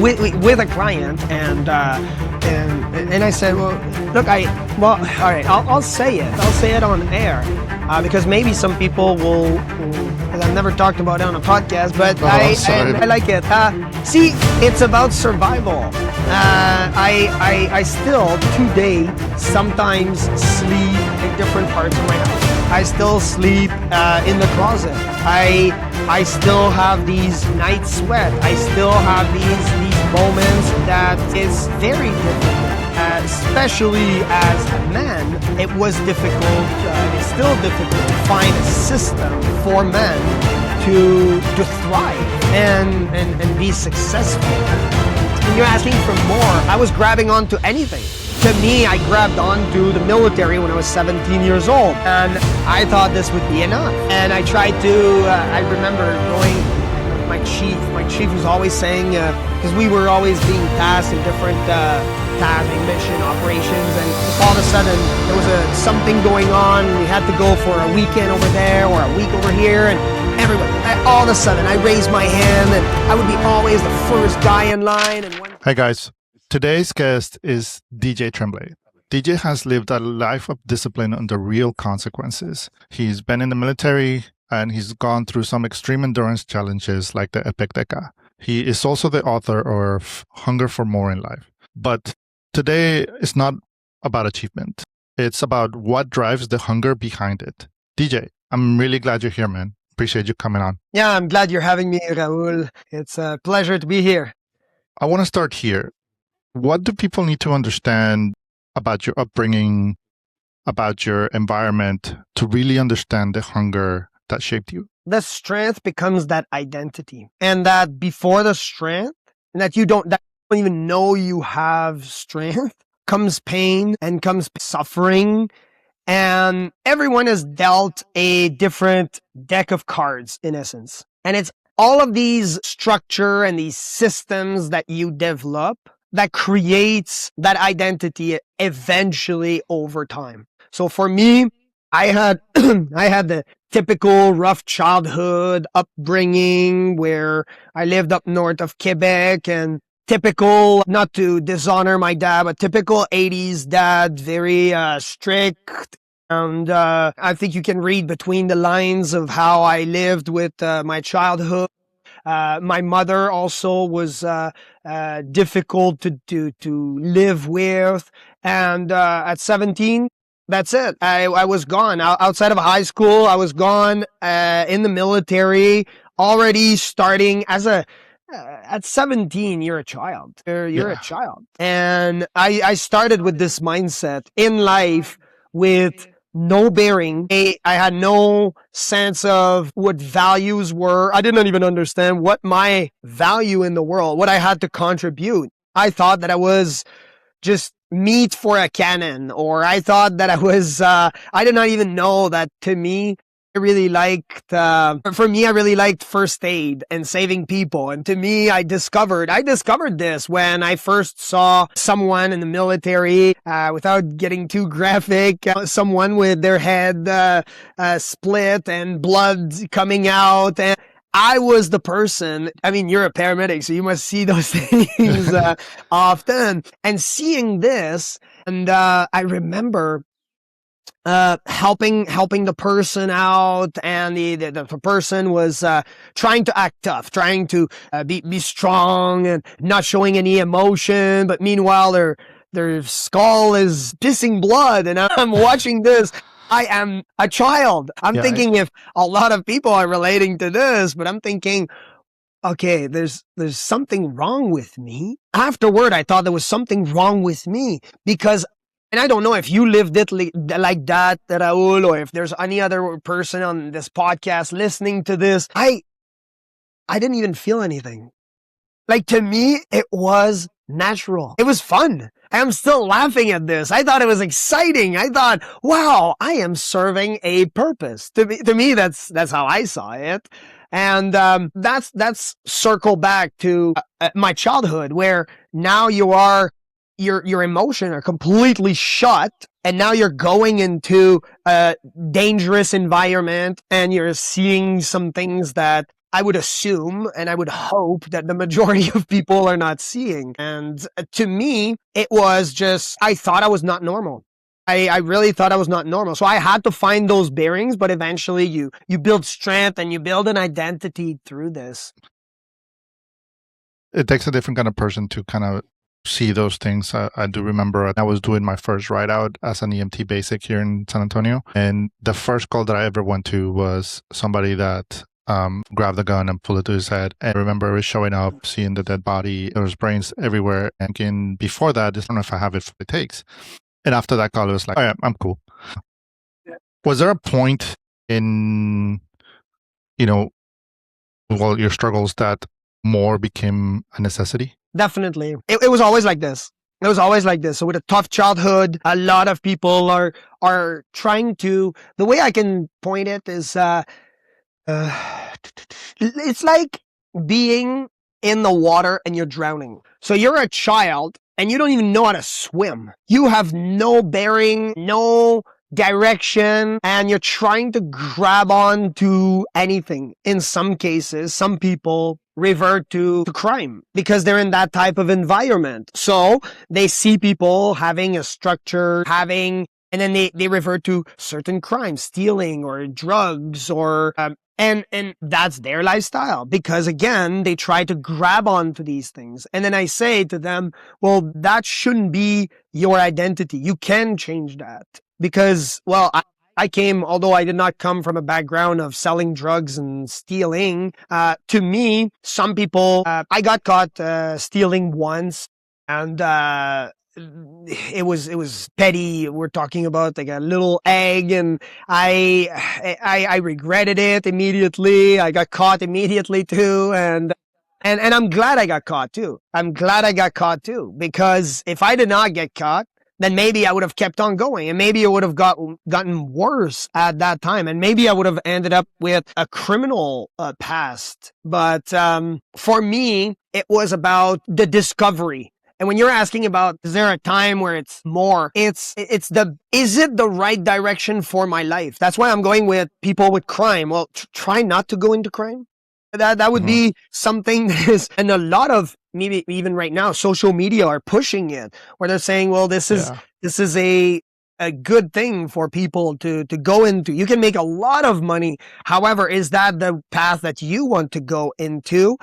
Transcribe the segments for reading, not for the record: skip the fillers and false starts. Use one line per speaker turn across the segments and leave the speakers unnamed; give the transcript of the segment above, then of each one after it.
with a client, and I said, well, look, all right, I'll say it. I'll say it on air, because maybe some people will, because I've never talked about it on a podcast, but I like it. See, it's about survival. I still today sometimes sleep in different parts of my house. I still sleep in the closet. I still have these night sweat. I still have these moments that is very difficult. Especially as a man, it was difficult. It's still difficult to find a system for men to thrive and be successful. When you're asking for more, I was grabbing onto anything. To me, I grabbed onto the military when I was 17 years old, and I thought this would be enough. And I tried to, I remember going with my chief was always saying, because we were always being tasked in different mission operations, and all of a sudden there was something going on, we had to go for a weekend over there or a week over here, and all of a sudden I raised my hand, and I would be always the first guy in line.
Hey guys, today's guest is DJ Tremblay. DJ has lived a life of discipline under real consequences. He's been in the military and he's gone through some extreme endurance challenges like the Epic Deca. He is also the author of Hunger for More in Life. But today is not about achievement. It's about what drives the hunger behind it. DJ, I'm really glad you're here, man. Appreciate you coming on.
Yeah, I'm glad you're having me, Raul. It's a pleasure to be here.
I want to start here. What do people need to understand about your upbringing, about your environment, to really understand the hunger that shaped you?
The strength becomes that identity. And that before the strength, and that you don't even know you have strength, comes pain and comes suffering. And everyone is dealt a different deck of cards, in essence. And it's all of these structure and these systems that you develop that creates that identity eventually over time. So for me, I had the typical rough childhood upbringing where I lived up north of Quebec, and typical, not to dishonor my dad, but typical 80s dad, very strict. And I think you can read between the lines of how I lived with my childhood. My mother also was difficult to live with. And at 17, that's it. I was gone. Outside of high school, I was gone in the military, already starting as at 17, you're a child. You're a child. And I started with this mindset in life with no bearing. I had no sense of what values were. I didn't even understand what my value in the world, what I had to contribute. I thought that I was just meat for a cannon, or I thought that I was, I did not even know that to me, I really liked first aid and saving people. And to me, I discovered this when I first saw someone in the military, without getting too graphic, someone with their head split and blood coming out. And I was the person, I mean, you're a paramedic, so you must see those things often. And seeing this, and I remember helping the person out, and the person was trying to act tough, trying to be strong and not showing any emotion, but meanwhile their skull is pissing blood, and I'm watching this. I am a child. I'm thinking if a lot of people are relating to this, but I'm thinking, okay, there's something wrong with me. Afterward, I thought there was something wrong with me because, and I don't know if you lived it like that, Raul, or if there's any other person on this podcast listening to this. I didn't even feel anything. Like, to me, it was natural. It was fun. I'm still laughing at this. I thought it was exciting. I thought, wow, I am serving a purpose. To me, that's how I saw it. And that's circle back to my childhood, where now your emotions are completely shut, and now you're going into a dangerous environment, and you're seeing some things that I would assume and I would hope that the majority of people are not seeing. And to me, it was just, I thought I was not normal. I really thought I was not normal. So I had to find those bearings, but eventually you build strength and you build an identity through this.
It takes a different kind of person to kind of see those things. I do remember I was doing my first ride out as an EMT basic here in San Antonio. And the first call that I ever went to was somebody that grabbed the gun and pulled it to his head. And I remember showing up, seeing the dead body. There was brains everywhere. And before that, I don't know if I have it for the takes. And after that call, it was like, oh yeah, I'm cool. Yeah. Was there a point in, your struggles that more became a necessity?
Definitely. It was always like this. It was always like this. So with a tough childhood, a lot of people are trying to, the way I can point it is, it's like being in the water and you're drowning. So you're a child and you don't even know how to swim. You have no bearing, no direction, and you're trying to grab on to anything. In some cases, some people revert to crime because they're in that type of environment. So they see people having a structure, and then they revert to certain crimes, stealing or drugs or, and that's their lifestyle because again, they try to grab onto these things. And then I say to them, well, that shouldn't be your identity. You can change that because, well, I came, although I did not come from a background of selling drugs and stealing, to me, some people, I got caught stealing once and it was petty. We're talking about like a little egg and I regretted it immediately. I got caught immediately too. And I'm glad I got caught too. I'm glad I got caught too, because if I did not get caught, then maybe I would have kept on going and maybe it would have gotten worse at that time. And maybe I would have ended up with a criminal past. But for me, it was about the discovery. And when you're asking about, is there a time where it's more, is it the right direction for my life? That's why I'm going with people with crime. Well, try not to go into crime. That would be something that is, and a lot of, maybe even right now, social media are pushing it, where they're saying, well, this is a good thing for people to go into. You can make a lot of money. However, is that the path that you want to go into?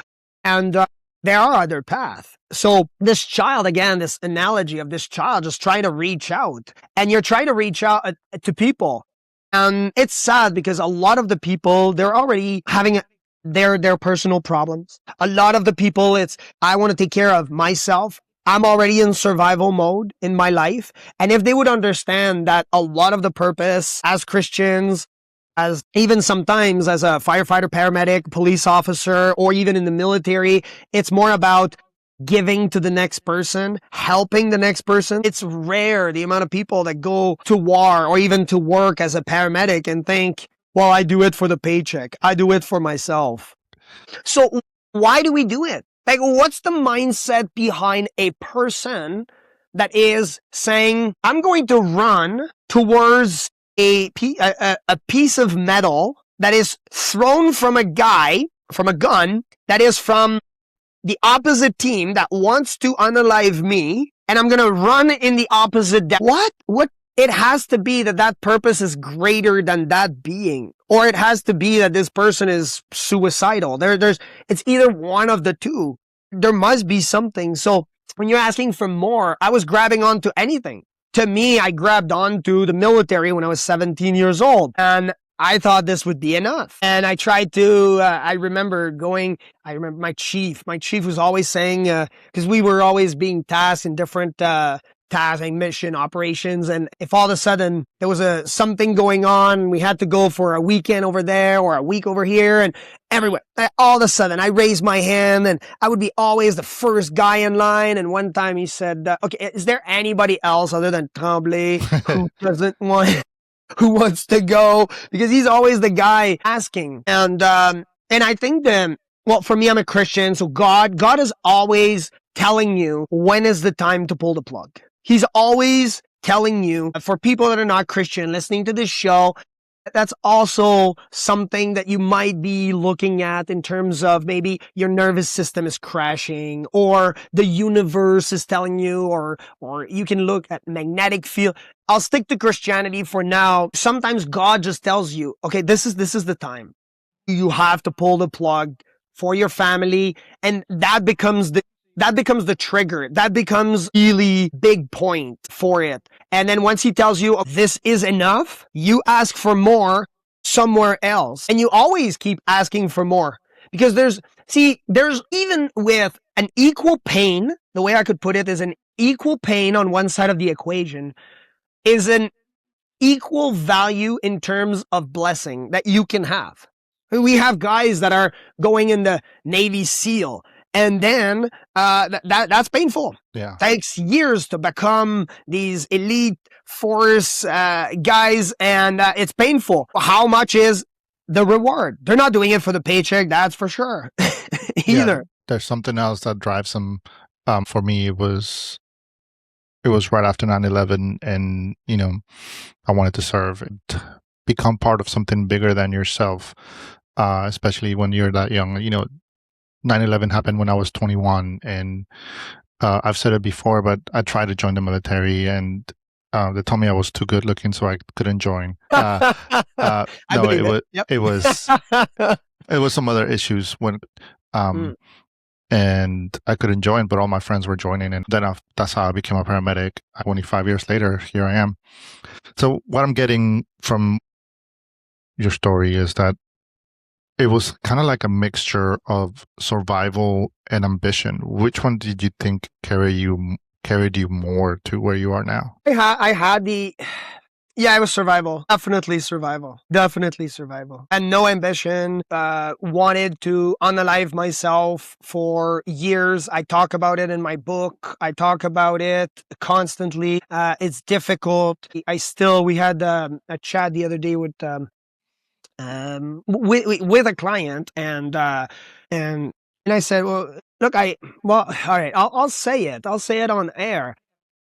And there are other paths. So this child, again, this analogy of this child just trying to reach out, and you're trying to reach out to people. And it's sad because a lot of the people, they're already having their personal problems. A lot of the people, it's, I want to take care of myself. I'm already in survival mode in my life. And if they would understand that a lot of the purpose as Christians, as even sometimes as a firefighter, paramedic, police officer, or even in the military, it's more about giving to the next person, helping the next person. It's rare the amount of people that go to war or even to work as a paramedic and think, well, I do it for the paycheck. I do it for myself. So why do we do it? Like, what's the mindset behind a person that is saying, I'm going to run towards a piece of metal that is thrown from a gun that is from the opposite team that wants to unalive me, and I'm going to run in the opposite What? It has to be that purpose is greater than that being, or it has to be that this person is suicidal. It's either one of the two. There must be something. So when you're asking for more, I was grabbing onto anything. To me, I grabbed onto the military when I was 17 years old, and I thought this would be enough. And I tried to, I remember my chief was always saying, because we were always being tasked in different tasks and mission operations. And if all of a sudden there was something going on, we had to go for a weekend over there or a week over here and everywhere. All of a sudden I raised my hand and I would be always the first guy in line. And one time he said, okay, is there anybody else other than Tremblay who wants to go? Because he's always the guy asking. And I think well, for me, I'm a Christian. So God is always telling you when is the time to pull the plug. He's always telling you, for people that are not Christian listening to this show, That's also something that you might be looking at in terms of maybe your nervous system is crashing, or the universe is telling you, or you can look at magnetic field. I'll stick to Christianity for now. Sometimes God just tells you, okay, this is the time. You have to pull the plug for your family, and that becomes the trigger. That becomes really big point for it. And then once he tells you, oh, this is enough, you ask for more somewhere else. And you always keep asking for more. Because there's even with an equal pain, the way I could put it is an equal pain on one side of the equation is an equal value in terms of blessing that you can have. We have guys that are going in the Navy SEAL, and then that's painful.
Yeah.
It takes years to become these elite force guys, and it's painful. How much is the reward? They're not doing it for the paycheck, that's for sure. Either.
Yeah, there's something else that drives them. For me, it was right after 9/11, and I wanted to serve and become part of something bigger than yourself. Especially when you're that young. 9/11 happened when I was 21, and I've said it before, but I tried to join the military, and they told me I was too good looking, so I couldn't join. No, it was some other issues when, and I couldn't join, but all my friends were joining, and then that's how I became a paramedic. 25 years later, here I am. So what I'm getting from your story is that it was kind of like a mixture of survival and ambition. Which one did you think carried you more to where you are now?
It was survival. Definitely survival. And no ambition. Wanted to unalive myself for years. I talk about it in my book. I talk about it constantly. It's difficult. We had a chat the other day with a client, and I said, well, look, all right, I'll say it on air,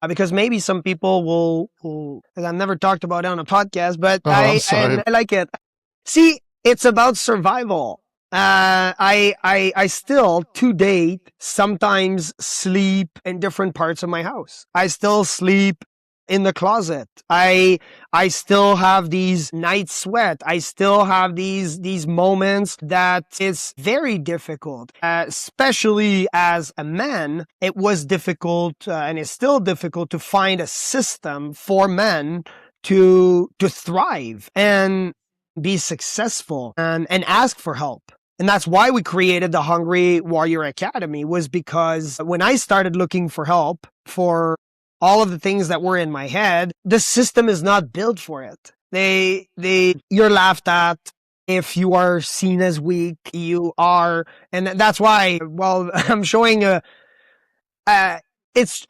because maybe some people will, because I've never talked about it on a podcast, but I like it. See, it's about survival. I still to date sometimes sleep in different parts of my house. I still sleep in the closet. I still have these night sweat. I still have these moments that it's very difficult, especially as a man. It was difficult, and it's still difficult to find a system for men to thrive and be successful and ask for help. And that's why we created the Hungry Warrior Academy, was because when I started looking for help for all of the things that were in my head, the system is not built for it. You're laughed at if you are seen as weak. You are, and that's why, well, I'm showing I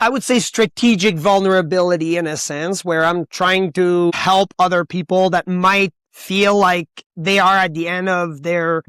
would say strategic vulnerability in a sense, where I'm trying to help other people that might feel like they are at the end of their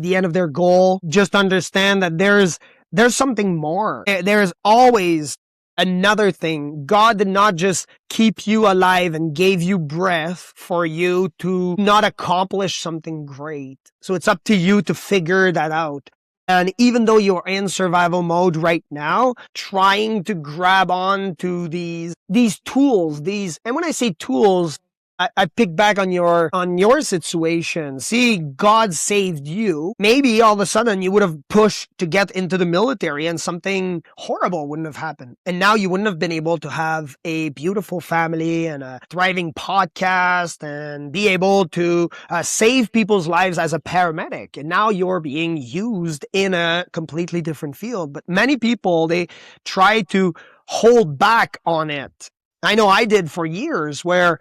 goal. Just understand that there's something more. There is always another thing. God did not just keep you alive and gave you breath for you to not accomplish something great. So it's up to you to figure that out. And even though you're in survival mode right now, trying to grab on to these tools, and when I say tools, I pick back on your situation. See, God saved you. Maybe all of a sudden you would have pushed to get into the military and something horrible wouldn't have happened. And now you wouldn't have been able to have a beautiful family and a thriving podcast and be able to save people's lives as a paramedic. And now you're being used in a completely different field. But many people, they try to hold back on it. I know I did for years, where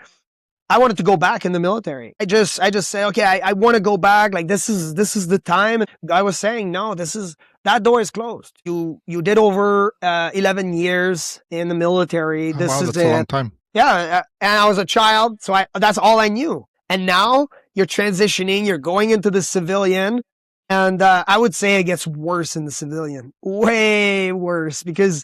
I wanted to go back in the military. I just say, okay, I want to go back. Like, this is the time. I was saying, no, that door is closed. You did over 11 years in the military.
Wow, that's a long time.
Yeah, and I was a child, so that's all I knew. And now you're transitioning. You're going into the civilian, and I would say it gets worse in the civilian, way worse, because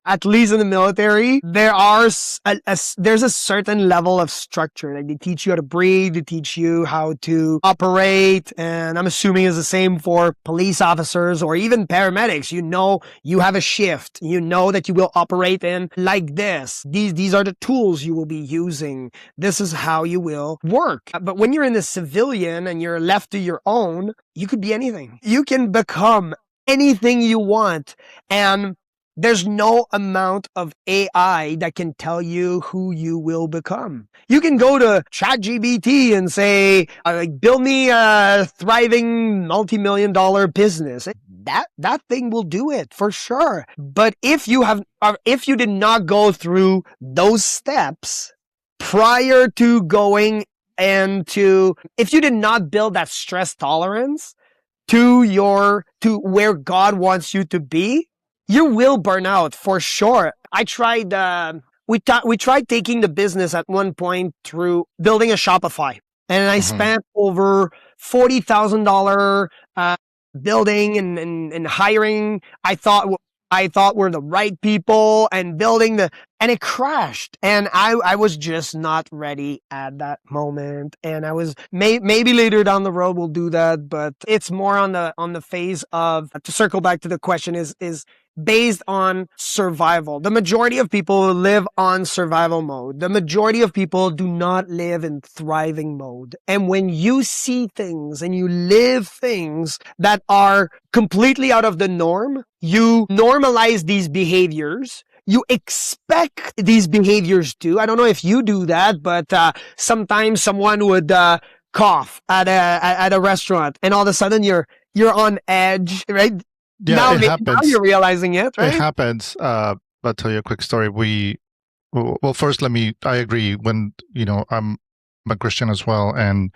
at least in the military, there's a certain level of structure. Like they teach you how to breathe, they teach you how to operate, and I'm assuming it's the same for police officers or even paramedics. You know, you have a shift. You know that you will operate in like this. These are the tools you will be using. This is how you will work. But when you're in the civilian and you're left to your own, you could be anything. You can become anything you want, and there's no amount of AI that can tell you who you will become. You can go to ChatGPT and say, like, build me a thriving multi-million dollar business. That thing will do it for sure. But if you did not go through those steps prior to going if you did not build that stress tolerance to where God wants you to be, you will burn out for sure. I tried, we tried taking the business at one point through building a Shopify, and I spent over $40,000 building and hiring. I thought were the right people and building and it crashed. And I was just not ready at that moment. And I was, maybe later down the road we'll do that, but it's more on the phase of, to circle back to the question, is based on survival. The majority of people live on survival mode. The majority of people do not live in thriving mode. And when you see things and you live things that are completely out of the norm, you normalize these behaviors. You expect these behaviors too. I don't know if you do that, but sometimes someone would cough at a restaurant, and all of a sudden you're on edge, right?
Yeah,
now,
it happens.
now you're realizing it, right?
It happens. I'll tell you a quick story. Well, first, I agree when, I'm a Christian as well. And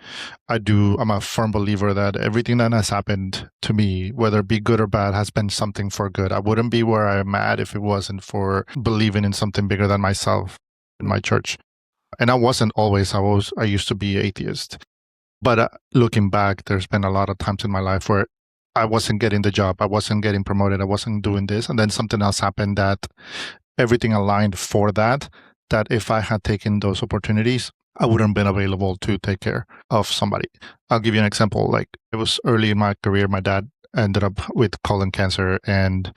I'm a firm believer that everything that has happened to me, whether it be good or bad, has been something for good. I wouldn't be where I'm at if it wasn't for believing in something bigger than myself in my church. And I wasn't always, I used to be atheist. But looking back, there's been a lot of times in my life where I wasn't getting the job, I wasn't getting promoted, I wasn't doing this. And then something else happened that everything aligned for that if I had taken those opportunities, I wouldn't have been available to take care of somebody. I'll give you an example. Like, it was early in my career, my dad ended up with colon cancer, and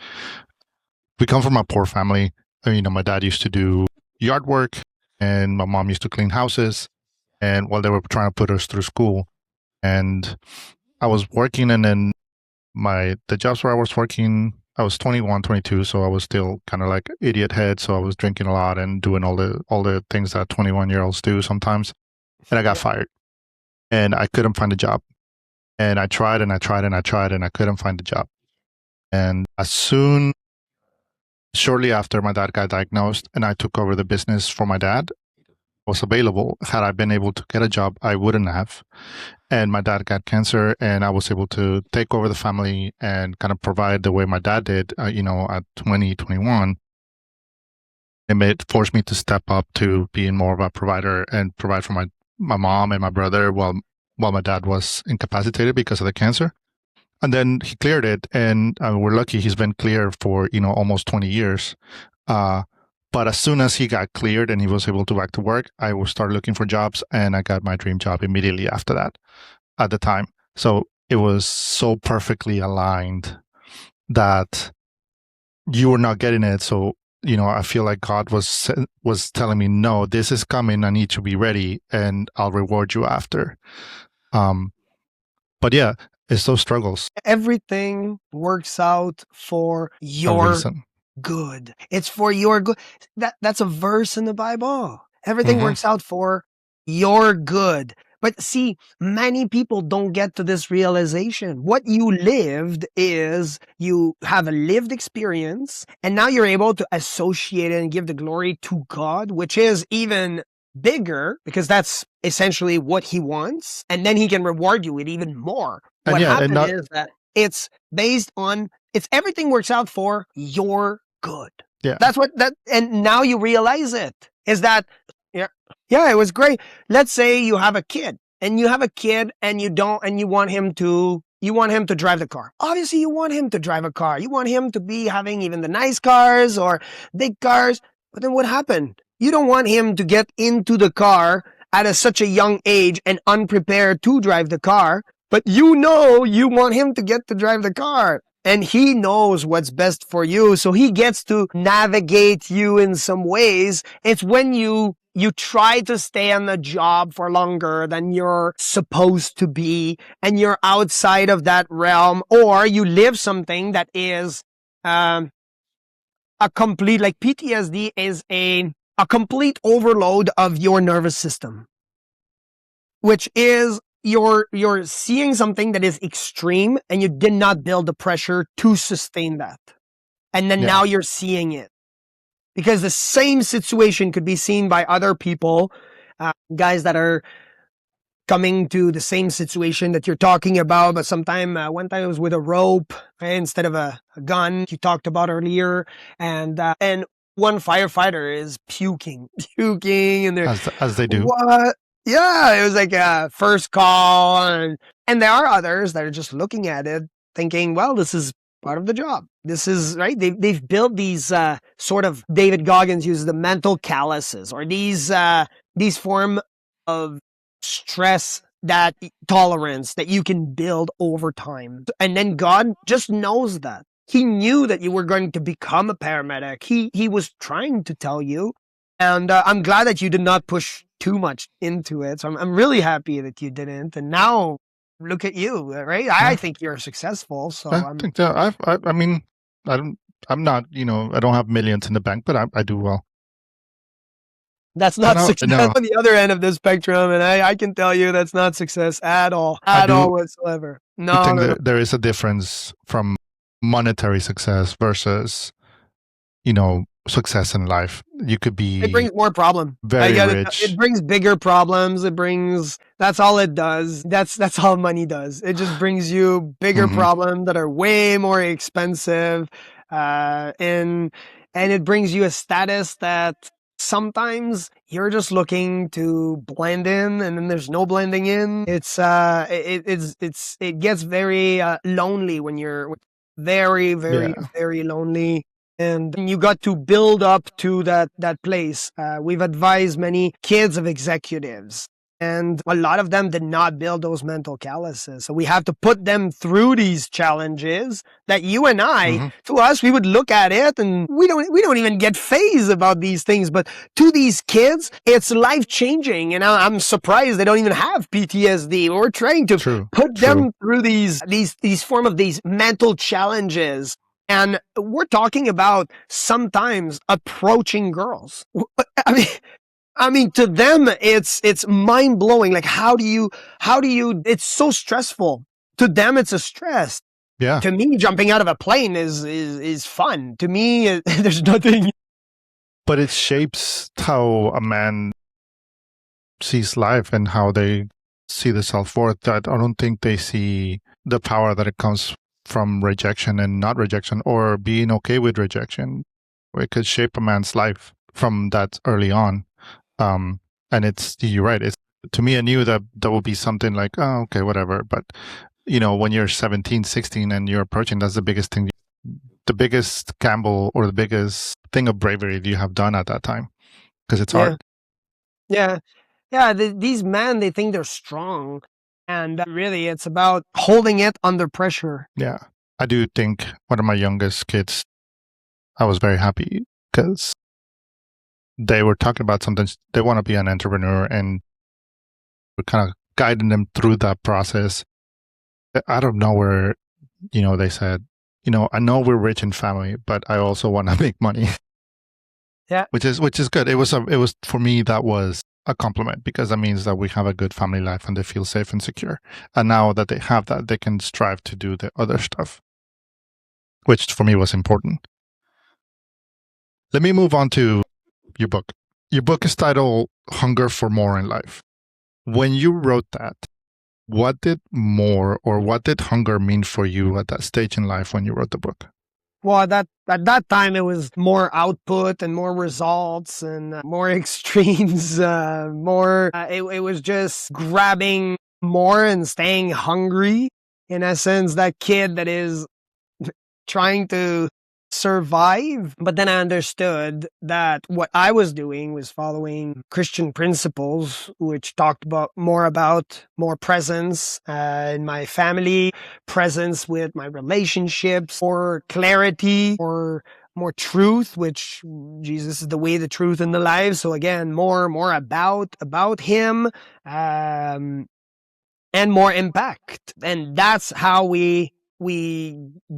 we come from a poor family. My dad used to do yard work, and my mom used to clean houses, and while they were trying to put us through school. And I was working, and then the jobs where I was working, I was 21, 22, so I was still kind of like idiot head. So I was drinking a lot and doing all the things that 21-year-olds do sometimes. And I got fired, and I couldn't find a job. And I tried and I tried and I tried, and I couldn't find a job. And shortly after, my dad got diagnosed, and I took over the business for my dad. Was available. Had I been able to get a job, I wouldn't have. And my dad got cancer, and I was able to take over the family and kind of provide the way my dad did, at 20, 21. It forced me to step up to being more of a provider and provide for my mom and my brother while my dad was incapacitated because of the cancer. And then he cleared it, and we're lucky he's been clear for, almost 20 years. But as soon as he got cleared and he was able to back to work, I would start looking for jobs, and I got my dream job immediately after that at the time. So it was so perfectly aligned that you were not getting it. So, I feel like God was telling me, no, this is coming. I need to be ready, and I'll reward you after. But yeah, it's those struggles.
Everything works out for your good. It's for your good. That's a verse in the Bible. Everything works out for your good. But see, many people don't get to this realization. What you lived is you have a lived experience, and now you're able to associate it and give the glory to God, which is even bigger because that's essentially what he wants. And then he can reward you with even more. What happened is that it's based on, everything works out for your good.
Yeah.
That's and now you realize it, is that, yeah, it was great. Let's say you have a kid and you want him to you want him to drive the car. Obviously, you want him to drive a car. You want him to be having even the nice cars or big cars. But then what happened? You don't want him to get into the car at such a young age and unprepared to drive the car. But you want him to get to drive the car. And he knows what's best for you. So he gets to navigate you in some ways. It's when you try to stay on the job for longer than you're supposed to be, and you're outside of that realm, or you live something that is a complete, like PTSD is a complete overload of your nervous system, which is you're seeing something that is extreme and you did not build the pressure to sustain that. And then now you're seeing it. Because the same situation could be seen by other people, guys that are coming to the same situation that you're talking about. But one time it was with a rope instead of a gun you talked about earlier. And one firefighter is puking, and they're
as they do.
What? Yeah, it was like a first call. And there are others that are just looking at it thinking, well, this is part of the job. This is right. They've built these sort of, David Goggins uses the mental calluses, or these form of stress tolerance that you can build over time. And then God just knows that. He knew that you were going to become a paramedic. He was trying to tell you. And I'm glad that you did not push too much into it. So I'm really happy that you didn't. And now look at you, right? I think you're successful. So
I think that I mean, I'm not, I don't have millions in the bank, but I do well.
That's not success on the other end of the spectrum. And I can tell you that's not success at all whatsoever. No.
There is a difference from monetary success versus, success in life. You could be.
It brings more problem.
Very rich.
It brings bigger problems. That's all it does. That's all money does. It just brings you bigger problems that are way more expensive. And it brings you a status that sometimes you're just looking to blend in, and then there's no blending in. It gets very lonely when you're very, very, very lonely. And you got to build up to that place. We've advised many kids of executives, and a lot of them did not build those mental calluses. So we have to put them through these challenges that you and I, to us, we would look at it and we don't even get phased about these things. But to these kids, it's life changing. And I'm surprised they don't even have PTSD. We're trying to put them through these form of these mental challenges. And we're talking about sometimes approaching girls. I mean, to them, it's mind blowing. Like, how do you, it's so stressful. To them, it's a stress.
Yeah.
To me, jumping out of a plane is fun. To me, there's nothing.
But it shapes how a man sees life and how they see the self-worth. That I don't think they see the power that it comes from rejection and not rejection, or being okay with rejection. It could shape a man's life from that early on. And you're right. To me, I knew that would be something like, oh, okay, whatever. But, when you're 17, 16 and you're approaching, that's the biggest thing, the biggest gamble or the biggest thing of bravery you have done at that time, because it's hard.
Yeah. These men, they think they're strong. And really, it's about holding it under pressure.
Yeah. I do think one of my youngest kids, I was very happy because they were talking about something. They want to be an entrepreneur, and we're kind of guiding them through that process. Out of nowhere, they said, I know we're rich in family, but I also want to make money.
Yeah.
Which is good. It was for me, that was a compliment, because that means that we have a good family life and they feel safe and secure. And now that they have that, they can strive to do the other stuff, which for me was important. Let me move on to your book. Your book is titled Hunger for More in Life. When you wrote that, what did more, or what did hunger mean for you at that stage in life when you wrote the book?
Well, at that time, it was more output and more results and more extremes, it was just grabbing more and staying hungry in essence, that kid that is trying to survive. But then I understood that what I was doing was following Christian principles, which talked about more presence in my family, presence with my relationships, more clarity, more truth, which Jesus is the way, the truth, and the life. So again, more about him, and more impact. And that's how we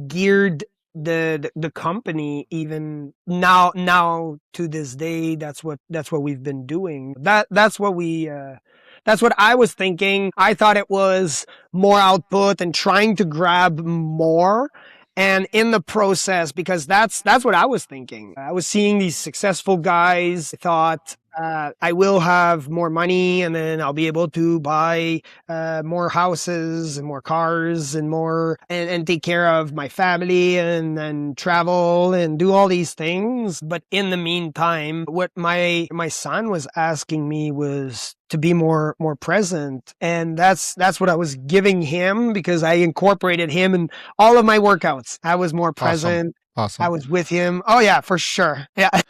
geared the company. Even now to this day, that's what we've been doing. That's what I was thinking. I thought it was more output and trying to grab more. And in the process, because that's what I was thinking. I was seeing these successful guys. I thought, I will have more money, and then I'll be able to buy more houses and more cars and more, and take care of my family and travel and do all these things. But in the meantime, what my son was asking me was to be more present. And that's what I was giving him, because I incorporated him in all of my workouts. I was more present.
Awesome.
I was with him. Oh yeah, for sure. Yeah.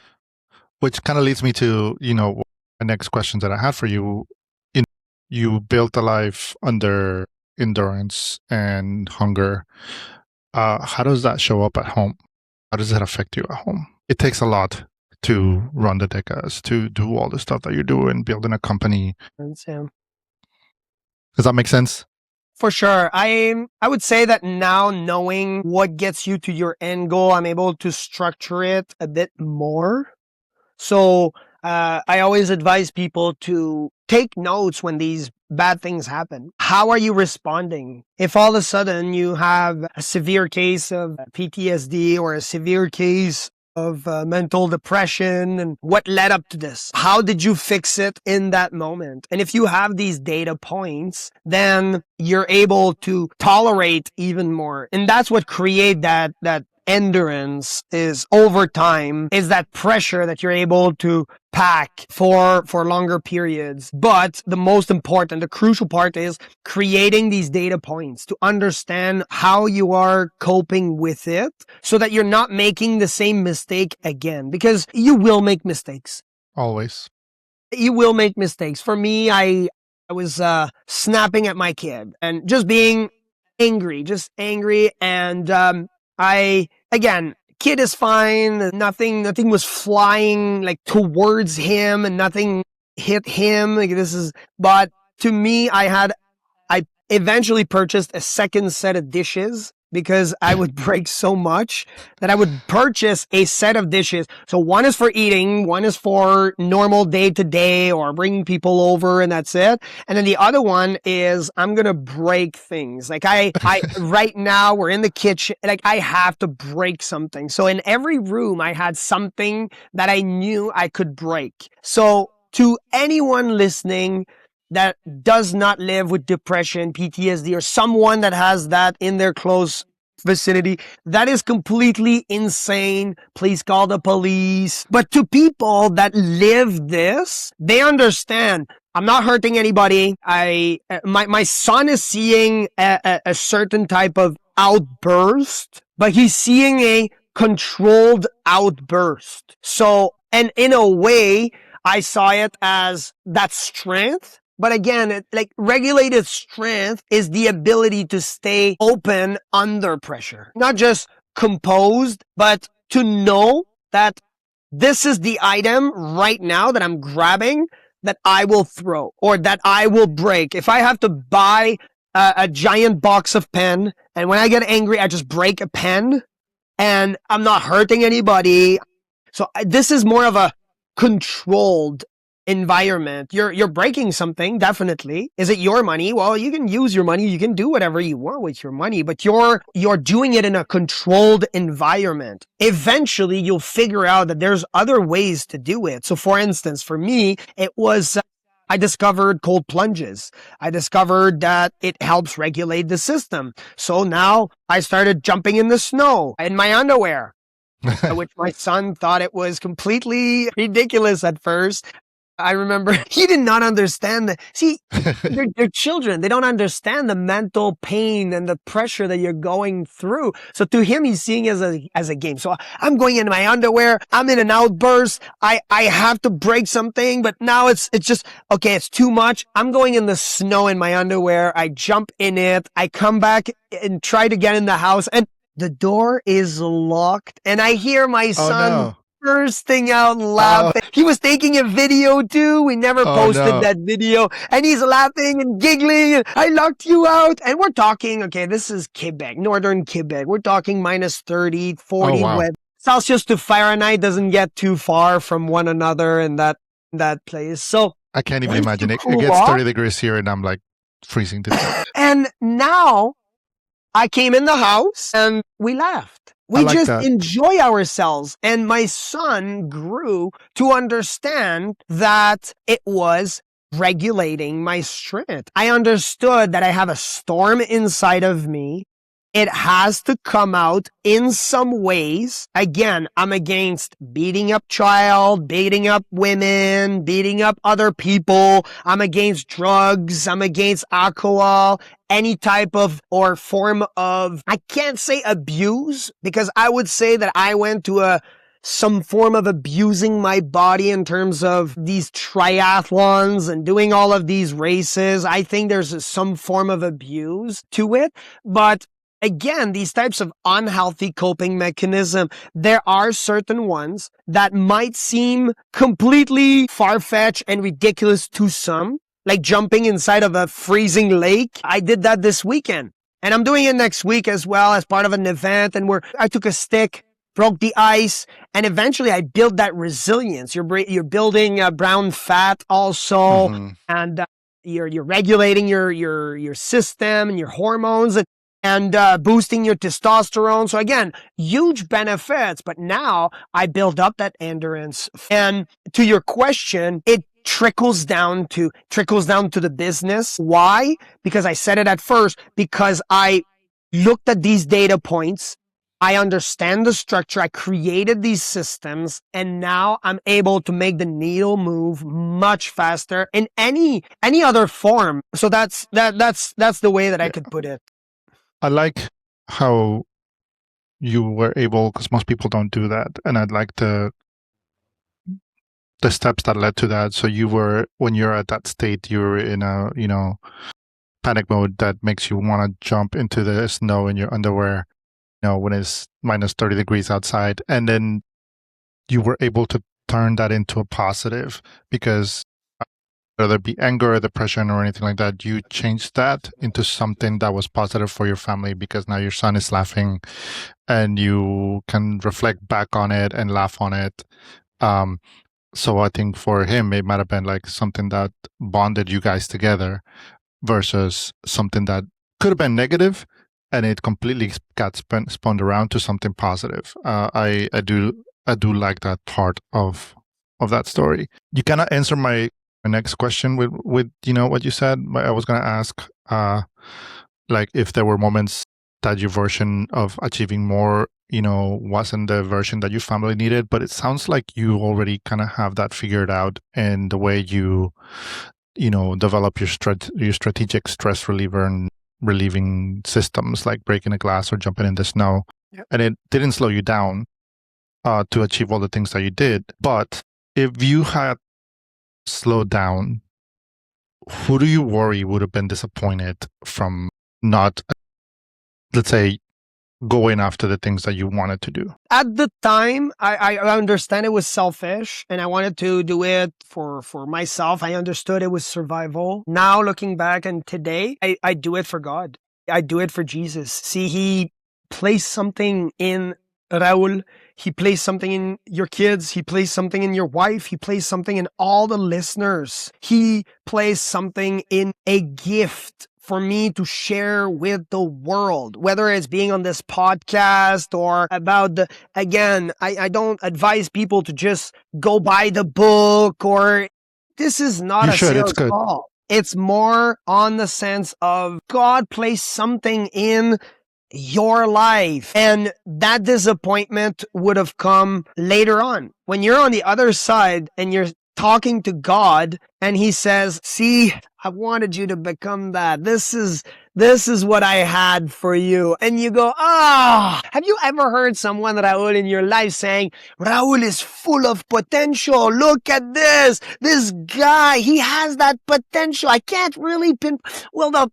Which kind of leads me to, the next question that I had for you. You built a life under endurance and hunger. How does that show up at home? How does that affect you at home? It takes a lot to run the decades, to do all the stuff that you're doing, building a company.
Does
that make sense?
For sure. I would say that now, knowing what gets you to your end goal, I'm able to structure it a bit more. So I always advise people to take notes when these bad things happen. How are you responding? If all of a sudden you have a severe case of PTSD or a severe case of mental depression, and what led up to this? How did you fix it in that moment? And if you have these data points, then you're able to tolerate even more. And that's what create that endurance is over time, is that pressure that you're able to pack for longer periods. But the most important, the crucial part is creating these data points to understand how you are coping with it, so that you're not making the same mistake again, because you will make mistakes.
Always.
You will make mistakes. For me, I was snapping at my kid and just being angry, and kid is fine. Nothing was flying like towards him, and nothing hit him. But to me, I eventually purchased a second set of dishes, because I would break so much that I would purchase a set of dishes. So one is for eating, one is for normal day to day or bringing people over, and that's it. And then the other one is I'm going to break things. Like I right now we're in the kitchen. Like I have to break something. So in every room I had something that I knew I could break. So to anyone listening that does not live with depression, PTSD, or someone that has that in their close vicinity, that is completely insane. Please call the police. But to people that live this, they understand. I'm not hurting anybody. My son is seeing a certain type of outburst, but he's seeing a controlled outburst. So, and in a way, I saw it as that strength. But again, regulated strength is the ability to stay open under pressure, not just composed, but to know that this is the item right now that I'm grabbing that I will throw or that I will break. If I have to buy a giant box of pen, and when I get angry, I just break a pen, and I'm not hurting anybody. So this is more of a controlled environment. You're breaking something, definitely. Is it your money? Well, you can use your money. You can do whatever you want with your money, but you're doing it in a controlled environment. Eventually, you'll figure out that there's other ways to do it. So for instance, for me, it was I discovered cold plunges. I discovered that it helps regulate the system. So now I started jumping in the snow in my underwear, which my son thought it was completely ridiculous at first. I remember he did not understand that. See, they're children. They don't understand the mental pain and the pressure that you're going through. So to him, he's seeing it as a game. So I'm going in my underwear. I'm in an outburst. I have to break something, but now it's just, okay, it's too much. I'm going in the snow in my underwear. I jump in it. I come back and try to get in the house, and the door is locked, and I hear my son
no.
bursting out laughing. He was taking a video too. We never posted that video. And he's laughing and giggling. And I locked you out. And we're talking, okay, this is Quebec, northern Quebec. We're talking minus 30, 40
wow.
Celsius to Fahrenheit doesn't get too far from one another in that place. So
I can't even
once
imagine
you
it.
cool
It gets
off-
30 degrees here and I'm like freezing to death.
And now I came in the house and we laughed. We
like
just
that.
enjoy ourselves. And my son grew to understand that it was regulating my strength. I understood that I have a storm inside of me. It has to come out in some ways. Again, I'm against beating up child, beating up women, beating up other people. I'm against drugs. I'm against alcohol, any type of or form of, I can't say abuse, because I would say that I went to some form of abusing my body in terms of these triathlons and doing all of these races. I think there's some form of abuse to it, but again, these types of unhealthy coping mechanism, there are certain ones that might seem completely far-fetched and ridiculous to some, like jumping inside of a freezing lake. I did that this weekend, and I'm doing it next week as well as part of an event. And I took a stick, broke the ice, and eventually I built that resilience. You're building brown fat also, and you're regulating your system and your hormones. And boosting your testosterone. So again, huge benefits. But now I build up that endurance. And to your question, it trickles down to the business. Why? Because I said it at first, because I looked at these data points. I understand the structure. I created these systems, and now I'm able to make the needle move much faster in any other form. So that's the way that I could put it.
I like how you were able, because most people don't do that, and I'd like the steps that led to that. So when you're at that state, you're in a panic mode that makes you want to jump into the snow in your underwear, when it's minus 30 degrees outside, and then you were able to turn that into a positive, because whether it be anger or depression or anything like that, you changed that into something that was positive for your family, because now your son is laughing and you can reflect back on it and laugh on it. So I think for him, it might have been like something that bonded you guys together versus something that could have been negative, and it completely got spun around to something positive. I do like that part of that story. You cannot answer my next question with what you said. I was going to ask like if there were moments that your version of achieving more wasn't the version that your family needed, but it sounds like you already kind of have that figured out in the way you develop your strategic stress reliever and relieving systems, like breaking a glass or jumping in the snow. Yep. And it didn't slow you down to achieve all the things that you did. But if you had slowed down, who do you worry would have been disappointed from not, let's say, going after the things that you wanted to do?
At the time, I understand it was selfish and I wanted to do it for myself. I understood it was survival. Now looking back, and today, I do it for God. I do it for Jesus. See, he placed something in Raul. He placed something in your kids. He placed something in your wife. He placed something in all the listeners. He placed something in a gift for me to share with the world, whether it's being on this podcast or about again, I don't advise people to just go buy the book, or this is not a sales call. It's more on the sense of God placed something in your life, and that disappointment would have come later on when you're on the other side and you're talking to God, and he says, see, I wanted you to become that. This is what I had for you. And you go, have you ever heard someone, Raul, in your life saying, Raul is full of potential. Look at this. This guy, he has that potential. I can't really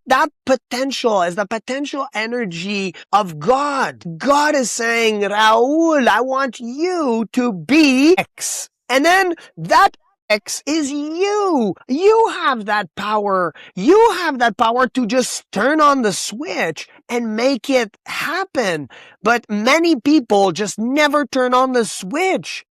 that potential is the potential energy of God. God is saying, Raul, I want you to be X. And then that X is you. You have that power. You have that power to just turn on the switch and make it happen. But many people just never turn on the switch.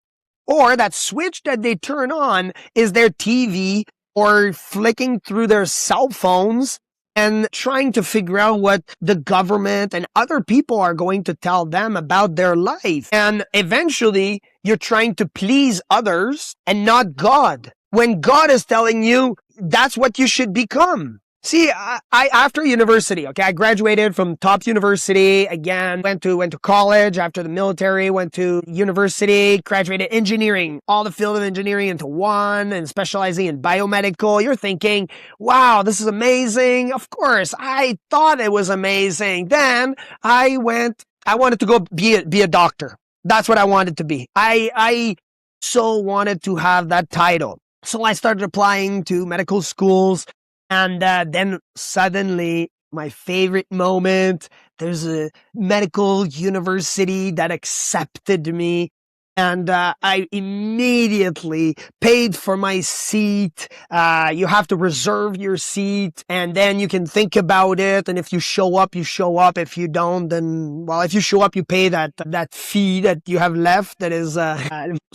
Or that switch that they turn on is their TV or flicking through their cell phones and trying to figure out what the government and other people are going to tell them about their life. And eventually, you're trying to please others and not God. When God is telling you that's what you should become. See, I after university, okay, I graduated from top university, again, went to college after the military, went to university, graduated engineering, all the field of engineering into one, and specializing in biomedical. You're thinking, wow, this is amazing. Of course, I thought it was amazing. Then I wanted to go be a doctor. That's what I wanted to be. I so wanted to have that title. So I started applying to medical schools. And then suddenly, my favorite moment, there's a medical university that accepted me. And I immediately paid for my seat. You have to reserve your seat, and then you can think about it. And if you show up, you show up. If you don't, then, well, if you show up, you pay that fee that you have left. That is, so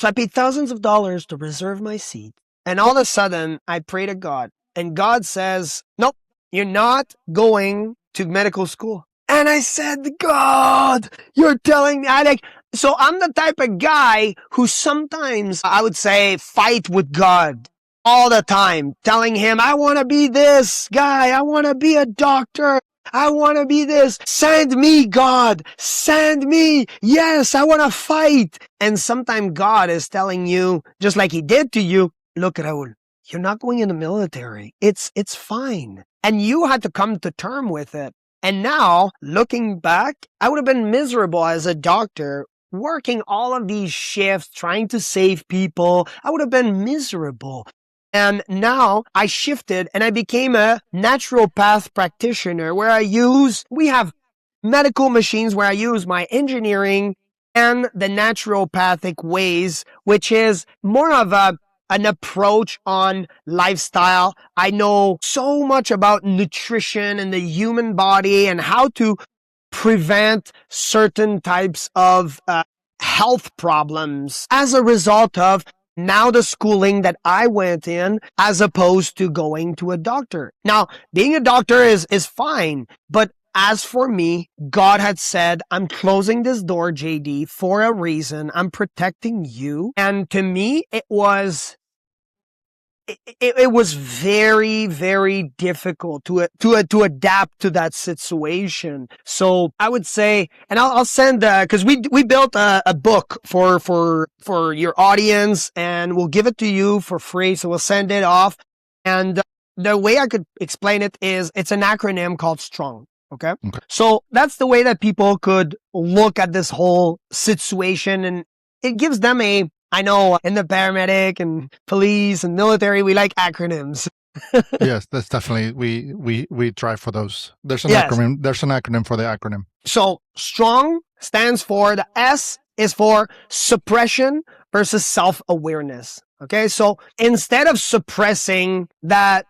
I paid thousands of dollars to reserve my seat. And all of a sudden, I pray to God. And God says, nope, you're not going to medical school. And I said, God, you're telling me, so I'm the type of guy who sometimes, I would say, fight with God all the time, telling him, I want to be this guy. I want to be a doctor. I want to be this. Send me, God. Send me. Yes, I want to fight. And sometimes God is telling you, just like he did to you, look, Raul, you're not going in the military. It's fine. And you had to come to terms with it. And now, looking back, I would have been miserable as a doctor, working all of these shifts, trying to save people. I would have been miserable. And now I shifted and I became a naturopath practitioner where we have medical machines where I use my engineering and the naturopathic ways, which is more of an approach on lifestyle. I know so much about nutrition and the human body and how to prevent certain types of health problems as a result of now the schooling that I went in as opposed to going to a doctor. Now, being a doctor is fine, but as for me, God had said, I'm closing this door, JD, for a reason. I'm protecting you. And to me, it was very, very difficult to adapt to that situation. So I would say, and I'll send, cause we built a book for your audience, and we'll give it to you for free. So we'll send it off. And the way I could explain it is it's an acronym called STRONG. Okay. So that's the way that people could look at this whole situation, and it gives them I know in the paramedic and police and military, we like acronyms.
Yes, that's definitely, we try for those. There's an acronym. There's an acronym for the acronym.
So STRONG stands for, the S is for suppression versus self-awareness. Okay. So instead of suppressing that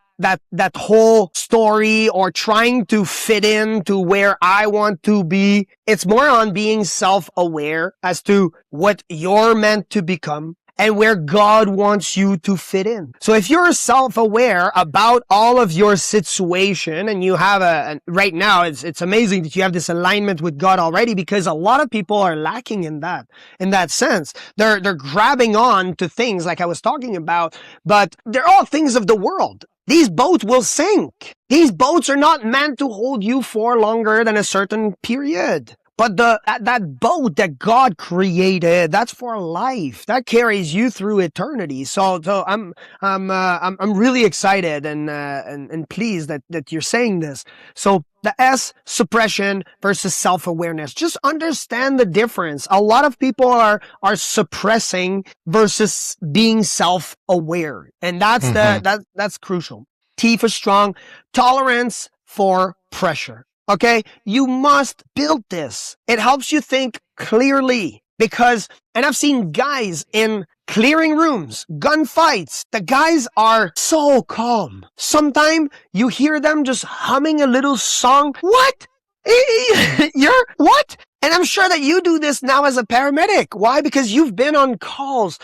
whole story or trying to fit in to where I want to be, it's more on being self-aware as to what you're meant to become and where God wants you to fit in. So if you're self-aware about all of your situation and you have right now, it's amazing that you have this alignment with God already, because a lot of people are lacking in that sense. They're grabbing on to things like I was talking about, but they're all things of the world. These boats will sink. These boats are not meant to hold you for longer than a certain period. But that boat that God created, that's for life. That carries you through eternity. So I'm really excited and pleased that you're saying this. So the S, suppression versus self-awareness. Just understand the difference. A lot of people are suppressing versus being self-aware, and that's that's crucial. T for strong, tolerance for pressure. Okay, you must build this. It helps you think clearly because, and I've seen guys in clearing rooms, gunfights, the guys are so calm. Sometimes you hear them just humming a little song. What? You're what? And I'm sure that you do this now as a paramedic. Why? Because you've been on calls.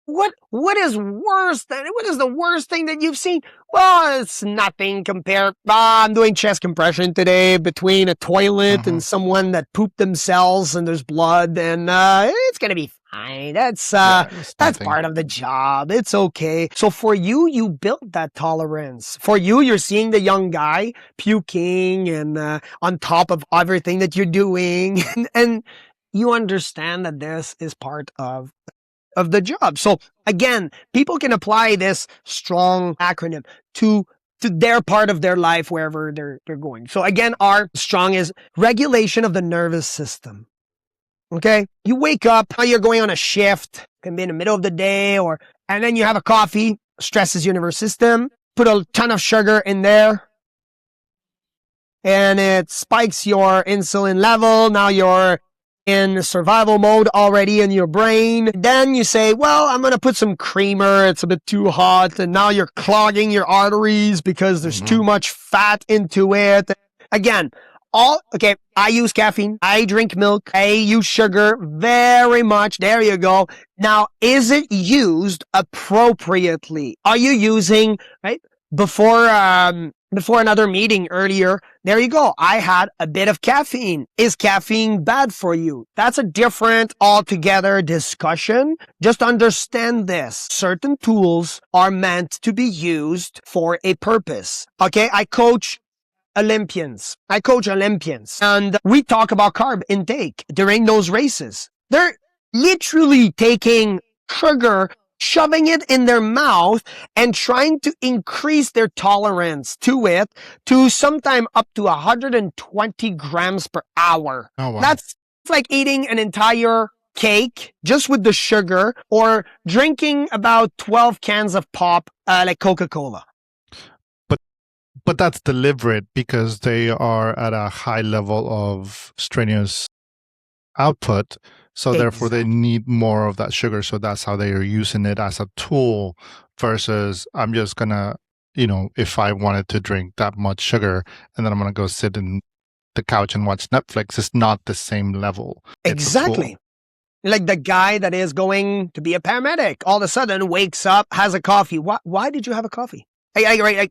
What is the worst thing that you've seen? Well, it's nothing compared. I'm doing chest compression today between a toilet and someone that pooped themselves and there's blood, and it's gonna be fine. That's part of the job. It's okay. So for you, you built that tolerance. For you, you're seeing the young guy puking and on top of everything that you're doing, and you understand that this is part of the job. So again, people can apply this strong acronym to their part of their life wherever they're going. So again, R, strong, is regulation of the nervous system. Okay, you wake up, you're going on a shift, can be in the middle of the day, and then you have a coffee, stresses your nervous system, put a ton of sugar in there, and it spikes your insulin level. Now you're in survival mode already in your brain. Then you say, well, I'm going to put some creamer. It's a bit too hot. And now you're clogging your arteries because there's too much fat into it. Again, I use caffeine. I drink milk. I use sugar very much. There you go. Now, is it used appropriately? Are you using, right? Before another meeting earlier, there you go. I had a bit of caffeine. Is caffeine bad for you? That's a different altogether discussion. Just understand this. Certain tools are meant to be used for a purpose. Okay, I coach Olympians, and we talk about carb intake during those races. They're literally taking sugar, shoving it in their mouth and trying to increase their tolerance to it to sometime up to 120 grams per hour.
Oh, wow.
That's like eating an entire cake just with the sugar, or drinking about 12 cans of pop like Coca-Cola.
But that's deliberate because they are at a high level of strenuous output. So therefore they need more of that sugar. So that's how they are using it as a tool versus I'm just going to, if I wanted to drink that much sugar and then I'm going to go sit in the couch and watch Netflix, it's not the same level.
Exactly. Like the guy that is going to be a paramedic all of a sudden wakes up, has a coffee. Why did you have a coffee?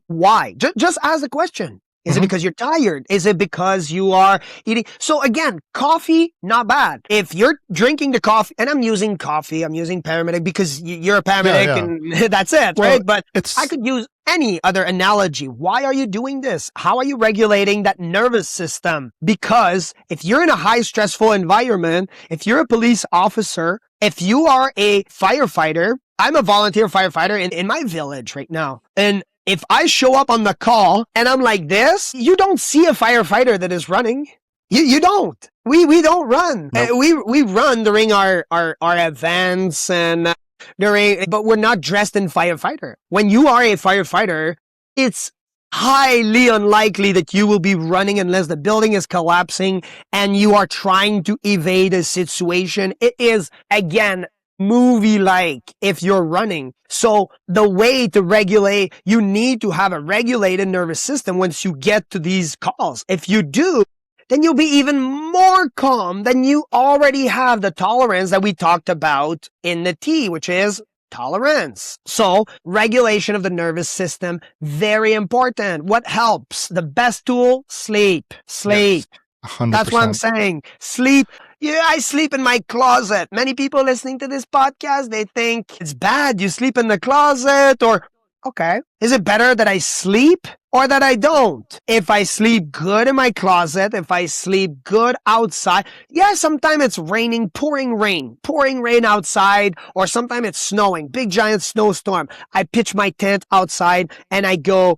Why? Just ask the question. Is it because you're tired? Is it because you are eating? So again, coffee, not bad. If you're drinking the coffee, and I'm using paramedic because you're a paramedic and that's it, well, right? But I could use any other analogy. Why are you doing this? How are you regulating that nervous system? Because if you're in a high stressful environment, if you're a police officer, if you are a firefighter, I'm a volunteer firefighter in my village right now. And if I show up on the call and I'm like this, you don't see a firefighter that is running. You don't. We don't run. Nope. We run during our events and but we're not dressed in firefighter. When you are a firefighter, it's highly unlikely that you will be running unless the building is collapsing and you are trying to evade a situation. It is, again, movie-like if you're running. So the way to regulate, you need to have a regulated nervous system once you get to these calls. If you do, then you'll be even more calm than you already have the tolerance that we talked about in the T, which is tolerance. So regulation of the nervous system, very important. What helps? The best tool, sleep. Yes, 100%. That's what I'm saying. Sleep. Yeah, I sleep in my closet. Many people listening to this podcast, they think it's bad. You sleep in the closet, or Okay. Is it better that I sleep or that I don't? If I sleep good in my closet, if I sleep good outside, yeah, sometimes it's raining, pouring rain outside, or sometimes it's snowing, big giant snowstorm. I pitch my tent outside and I go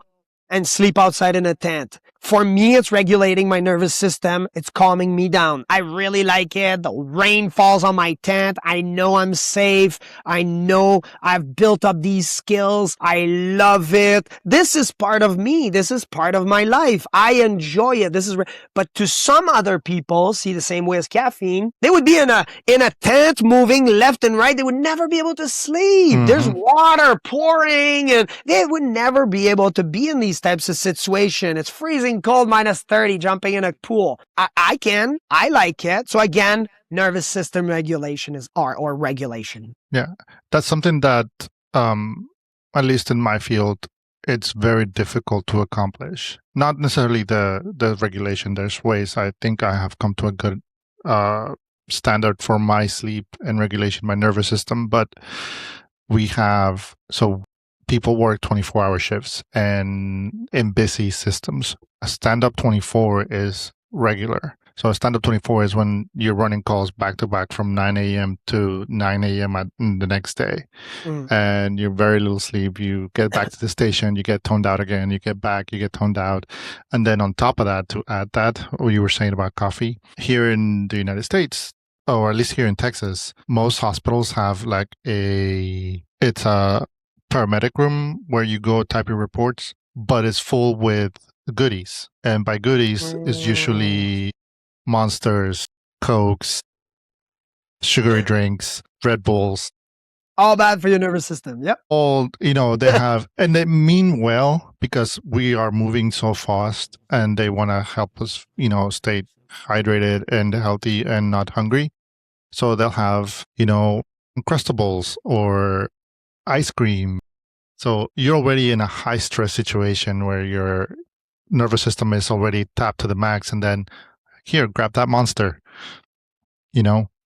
and sleep outside in a tent. For me, it's regulating my nervous system. It's calming me down. I really like it. The rain falls on my tent. I know I'm safe. I know I've built up these skills. I love it. This is part of me. This is part of my life. I enjoy it. But to some other people, see the same way as caffeine, they would be in a tent moving left and right. They would never be able to sleep. Mm-hmm. There's water pouring and they would never be able to be in these types of situations. It's freezing cold, -30, jumping in a pool. I can. I like it. So again, nervous system regulation or regulation.
Yeah, that's something that, at least in my field, it's very difficult to accomplish. Not necessarily the regulation. There's ways. I think I have come to a good standard for my sleep and regulation, my nervous system. But people work 24-hour shifts and in busy systems. A stand-up 24 is regular. So a stand-up 24 is when you're running calls back-to-back from 9 a.m. to 9 a.m. the next day. And you're very little sleep. You get back to the station, you get toned out again, you get back, you get toned out. And then on top of that, to add that, what you were saying about coffee, here in the United States, or at least here in Texas, most hospitals have it's a paramedic room where you go type your reports, but it's full with goodies. And by goodies is usually Monsters, Cokes, sugary drinks, Red Bulls.
All bad for your nervous system. Yep.
All, they have, and they mean well because we are moving so fast and they want to help us, stay hydrated and healthy and not hungry. So they'll have, Uncrustables or ice cream. So you're already in a high stress situation where your nervous system is already tapped to the max, and then here, grab that Monster,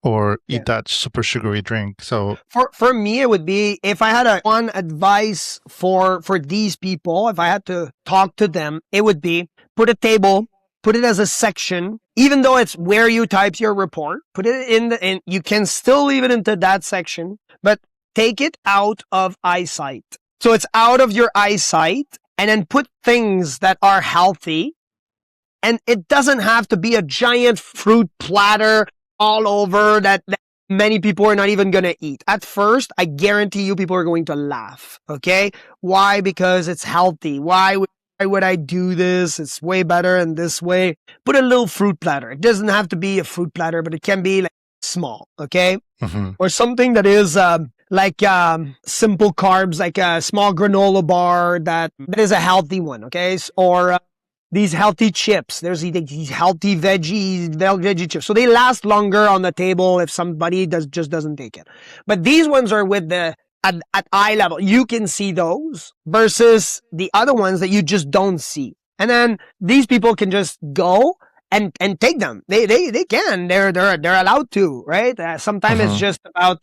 or eat that super sugary drink. So
for me, it would be, if I had one advice for these people, if I had to talk to them, it would be put a table, put it as a section, even though it's where you type your report, put it in you can still leave it into that section, but take it out of eyesight. So it's out of your eyesight, and then put things that are healthy. And it doesn't have to be a giant fruit platter all over that many people are not even going to eat. At first, I guarantee you people are going to laugh. Okay? Why? Because it's healthy. Why would I do this? It's way better in this way. Put a little fruit platter. It doesn't have to be a fruit platter, but it can be small. Okay? Mm-hmm. Or something that is simple carbs, like a small granola bar that is a healthy one. Okay? Or these healthy chips. There's these healthy veggie chips. So they last longer on the table if somebody just doesn't take it. But these ones are with at eye level. You can see those versus the other ones that you just don't see. And then these people can just go and take them. They can. They're allowed to, right? Sometimes it's just about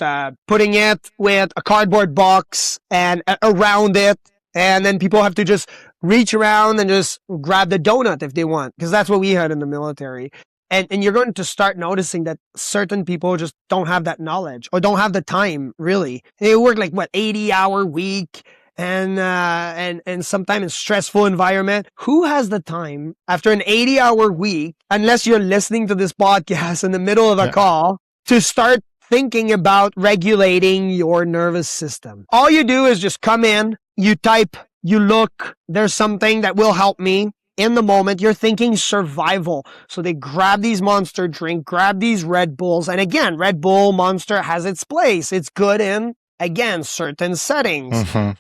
putting it with a cardboard box and around it. And then people have to just reach around and just grab the donut if they want, because that's what we had in the military. And you're going to start noticing that certain people just don't have that knowledge or don't have the time, really. They work 80-hour week and sometimes in stressful environment. Who has the time after an 80-hour week, unless you're listening to this podcast in the middle of a call, to start thinking about regulating your nervous system? All you do is just come in, you type, you look, there's something that will help me. In the moment, you're thinking survival. So they grab these Monster drink, grab these Red Bulls. And again, Red Bull, Monster has its place. It's good in, again, certain settings. Mm-hmm.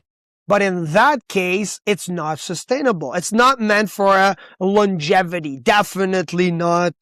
But in that case, it's not sustainable. It's not meant for a longevity. Definitely not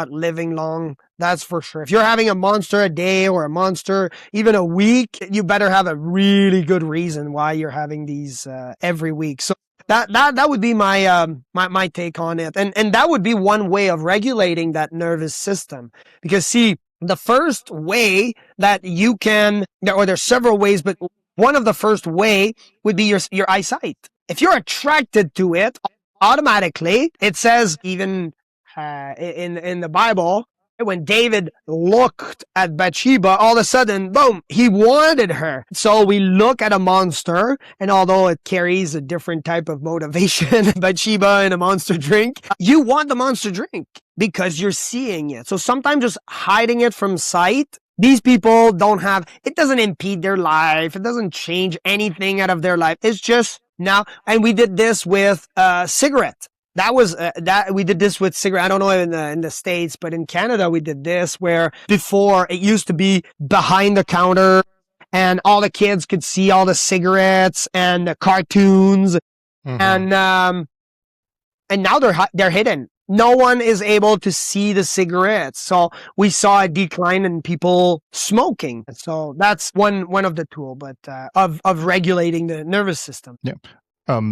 living long. That's for sure. If you're having a Monster a day or a Monster even a week, you better have a really good reason why you're having these every week. So that would be my take on it. And that would be one way of regulating that nervous system. Because see, the first way that you can, or there's several ways, but one of the first way would be your eyesight. If you're attracted to it, automatically, it says even in the Bible, when David looked at Bathsheba, all of a sudden, boom, he wanted her. So we look at a monster, and although it carries a different type of motivation, Bathsheba and a monster drink, you want the monster drink because you're seeing it. So sometimes just hiding it from sight, these people don't have, it doesn't impede their life. It doesn't change anything out of their life. It's just now, and we did this with cigarette. That was that we did this with cigarette. I don't know in the States, but in Canada we did this where before it used to be behind the counter and all the kids could see all the cigarettes and the cartoons, and now they're hidden. No one is able to see the cigarettes. So we saw a decline in people smoking. So that's one of the tools, but of regulating the nervous system.
Yeah.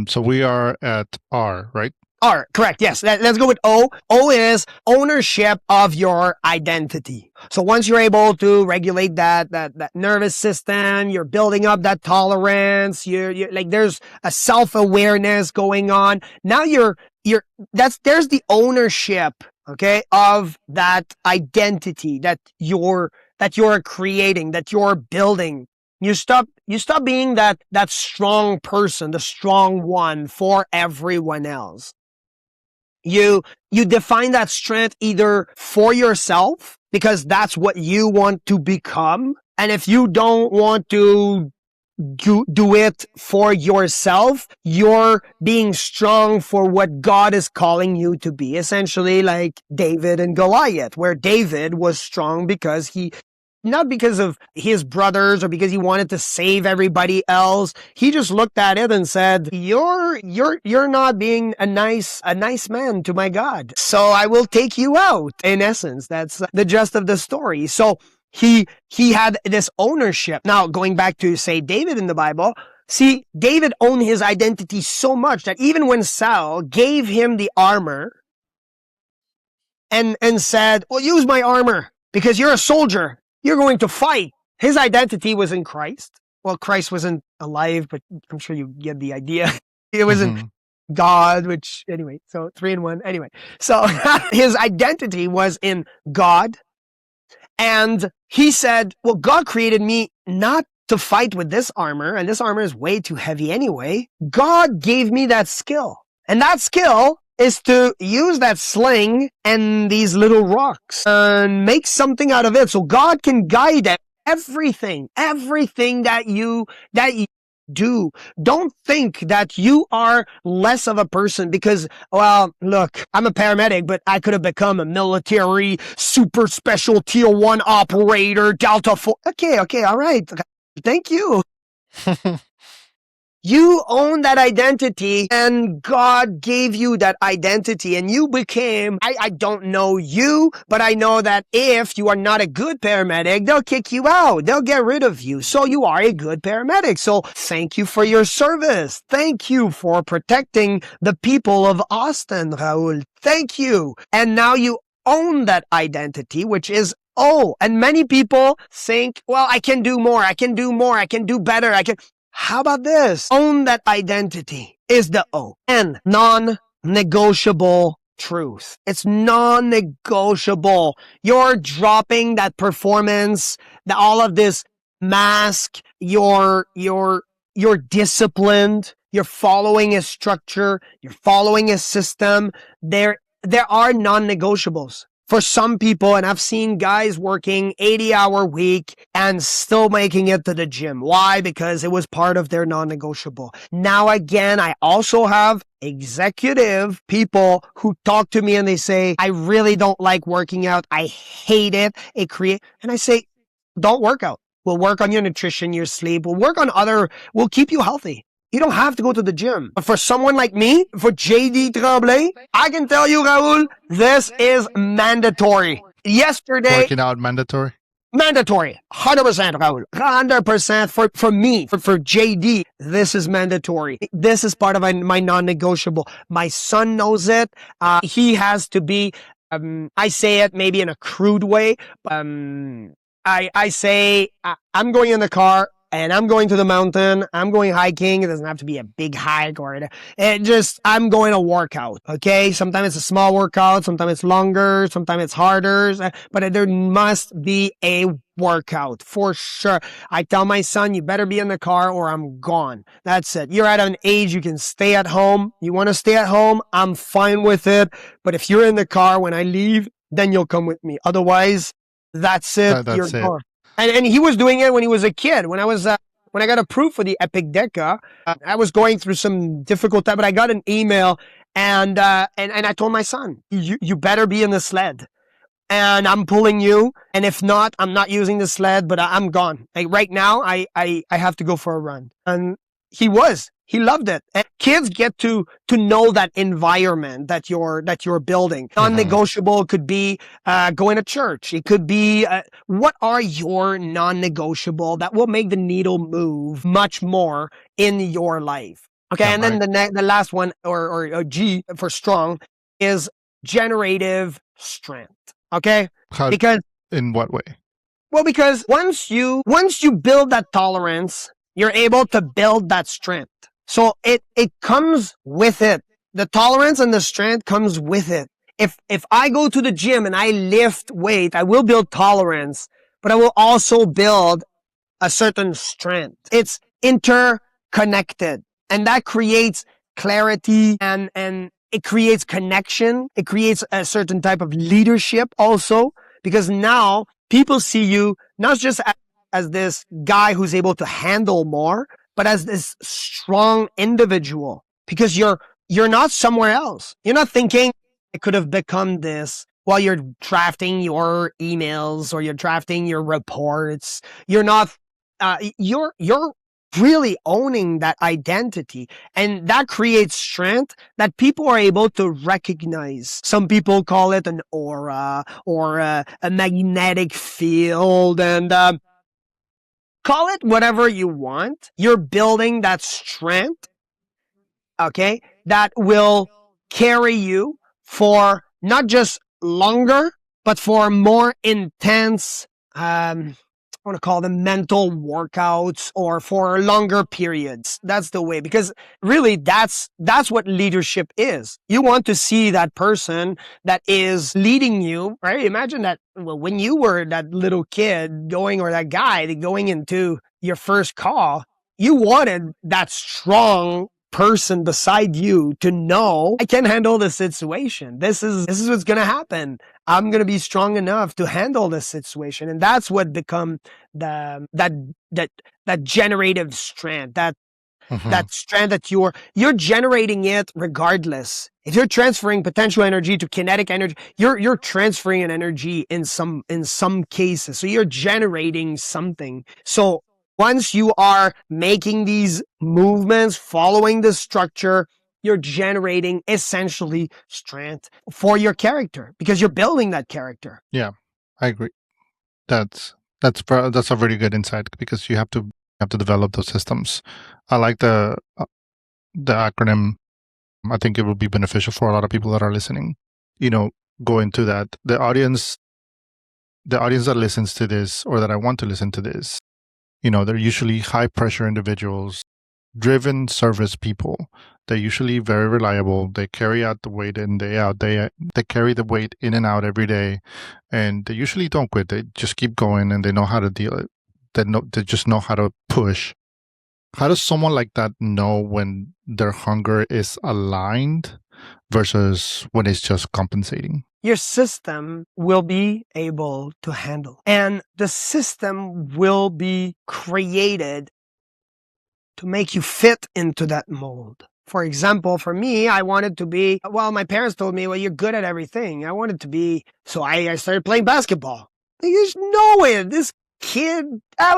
So we are at R, right?
R, correct. Yes. Let's go with O. O is ownership of your identity. So once you're able to regulate that nervous system, you're building up that tolerance. You're like, there's a self-awareness going on. Now there's the ownership, okay, of that identity that you're creating, that you're building. You stop being that strong person, the strong one for everyone else. You define that strength either for yourself, because that's what you want to become. And if you don't want to do it for yourself, you're being strong for what God is calling you to be. Essentially like David and Goliath, where David was strong because not because of his brothers or because he wanted to save everybody else. He just looked at it and said, you're not being a nice man to my God. So I will take you out. In essence, that's the gist of the story. So he had this ownership. Now, going back to, say, David in the Bible, see, David owned his identity so much that even when Saul gave him the armor and said, well, use my armor because you're a soldier. You're going to fight. His identity was in Christ. Well, Christ wasn't alive, but I'm sure you get the idea. It wasn't God, which, anyway, so 3 in 1. Anyway, so his identity was in God. And he said, well, God created me not to fight with this armor, and this armor is way too heavy anyway. God gave me that skill. And that skill is to use that sling and these little rocks and make something out of it. So God can guide everything that you do. Don't think that you are less of a person because, well, look, I'm a paramedic, but I could have become a military super special tier 1 operator, Delta 4. Okay, all right. Thank you. You own that identity and God gave you that identity and you became, I don't know you, but I know that if you are not a good paramedic, they'll kick you out. They'll get rid of you. So you are a good paramedic. So thank you for your service. Thank you for protecting the people of Austin, Raul. Thank you. And now you own that identity, which is O. And many people think, well, I can do more. I can do more. I can do better. How about this? Own that identity is the O. And non-negotiable truth. It's non-negotiable. You're dropping that performance, all of this mask. You're disciplined. You're following a structure. You're following a system. There are non-negotiables. For some people, and I've seen guys working 80-hour week and still making it to the gym. Why? Because it was part of their non-negotiable. Now again, I also have executive people who talk to me and they say, I really don't like working out. I hate it. And I say, don't work out. We'll work on your nutrition, your sleep. We'll keep you healthy. You don't have to go to the gym. But for someone like me, for JD Tremblay, I can tell you, Raul, this is mandatory. Yesterday...
Working out mandatory?
Mandatory. 100%, Raul. 100% for me, for JD. This is mandatory. This is part of my non-negotiable. My son knows it. He has to be, I say it maybe in a crude way. I say, I'm going in the car and I'm going to the mountain, I'm going hiking. It doesn't have to be a big hike I'm going to work out. Okay. Sometimes it's a small workout. Sometimes it's longer. Sometimes it's harder, but there must be a workout for sure. I tell my son, you better be in the car or I'm gone. That's it. You're at an age you can stay at home. You want to stay at home? I'm fine with it. But if you're in the car when I leave, then you'll come with me. Otherwise, that's it.
That's
you're
it.
gone. And he was doing it when he was a kid. When I got approved for the Epic Deca, I was going through some difficult time, but I got an email and I told my son, you better be in the sled. And I'm pulling you. And if not, I'm not using the sled, but I'm gone. Like right now, I have to go for a run. And he loved it. And kids get to know that environment that you're building. Non-negotiable could be going to church. It could be what are your non-negotiable that will make the needle move much more in your life. Okay, and then the last one or G for strong is generative strength. Okay, because
in what way?
Well, because once you build that tolerance, you're able to build that strength. So it comes with it. The tolerance and the strength comes with it. If I go to the gym and I lift weight, I will build tolerance, but I will also build a certain strength. It's interconnected, and that creates clarity and it creates connection. It creates a certain type of leadership also, because now people see you not just as this guy who's able to handle more, but as this strong individual, because you're not somewhere else. You're not thinking it could have become this while you're drafting your emails or you're drafting your reports. You're not, you're really owning that identity, and that creates strength that people are able to recognize. Some people call it an aura or a magnetic field, and call it whatever you want. You're building that strength, okay, that will carry you for not just longer, but for more intense, I want to call them mental workouts, or for longer periods. That's the way, because really that's what leadership is. You want to see that person that is leading you, right? Imagine that when you were that little kid or that guy going into your first call, you wanted that strong person beside you to know, I can handle this situation. This is what's going to happen. I'm going to be strong enough to handle this situation. And that's what become that generative strength, that strength that you're generating it regardless. If you're transferring potential energy to kinetic energy, you're transferring an energy in some cases. So you're generating something. So once you are making these movements, following the structure, you're generating essentially strength for your character, because you're building that character.
Yeah, I agree. That's a very good insight, because you have to develop those systems. I like the acronym. I think it will be beneficial for a lot of people that are listening. Go into that. The audience that listens to this, or that I want to listen to this, they're usually high pressure individuals, driven service people. They're usually very reliable. They carry out the weight in, day out. They carry the weight in and out every day, and they usually don't quit. They just keep going, and they know how to deal it. They just know how to push. How does someone like that know when their hunger is aligned versus when it's just compensating?
Your system will be able to handle, and the system will be created to make you fit into that mold. For example, for me, I wanted to be, my parents told me, you're good at everything. I wanted to be, so I started playing basketball. There's no way this kid, I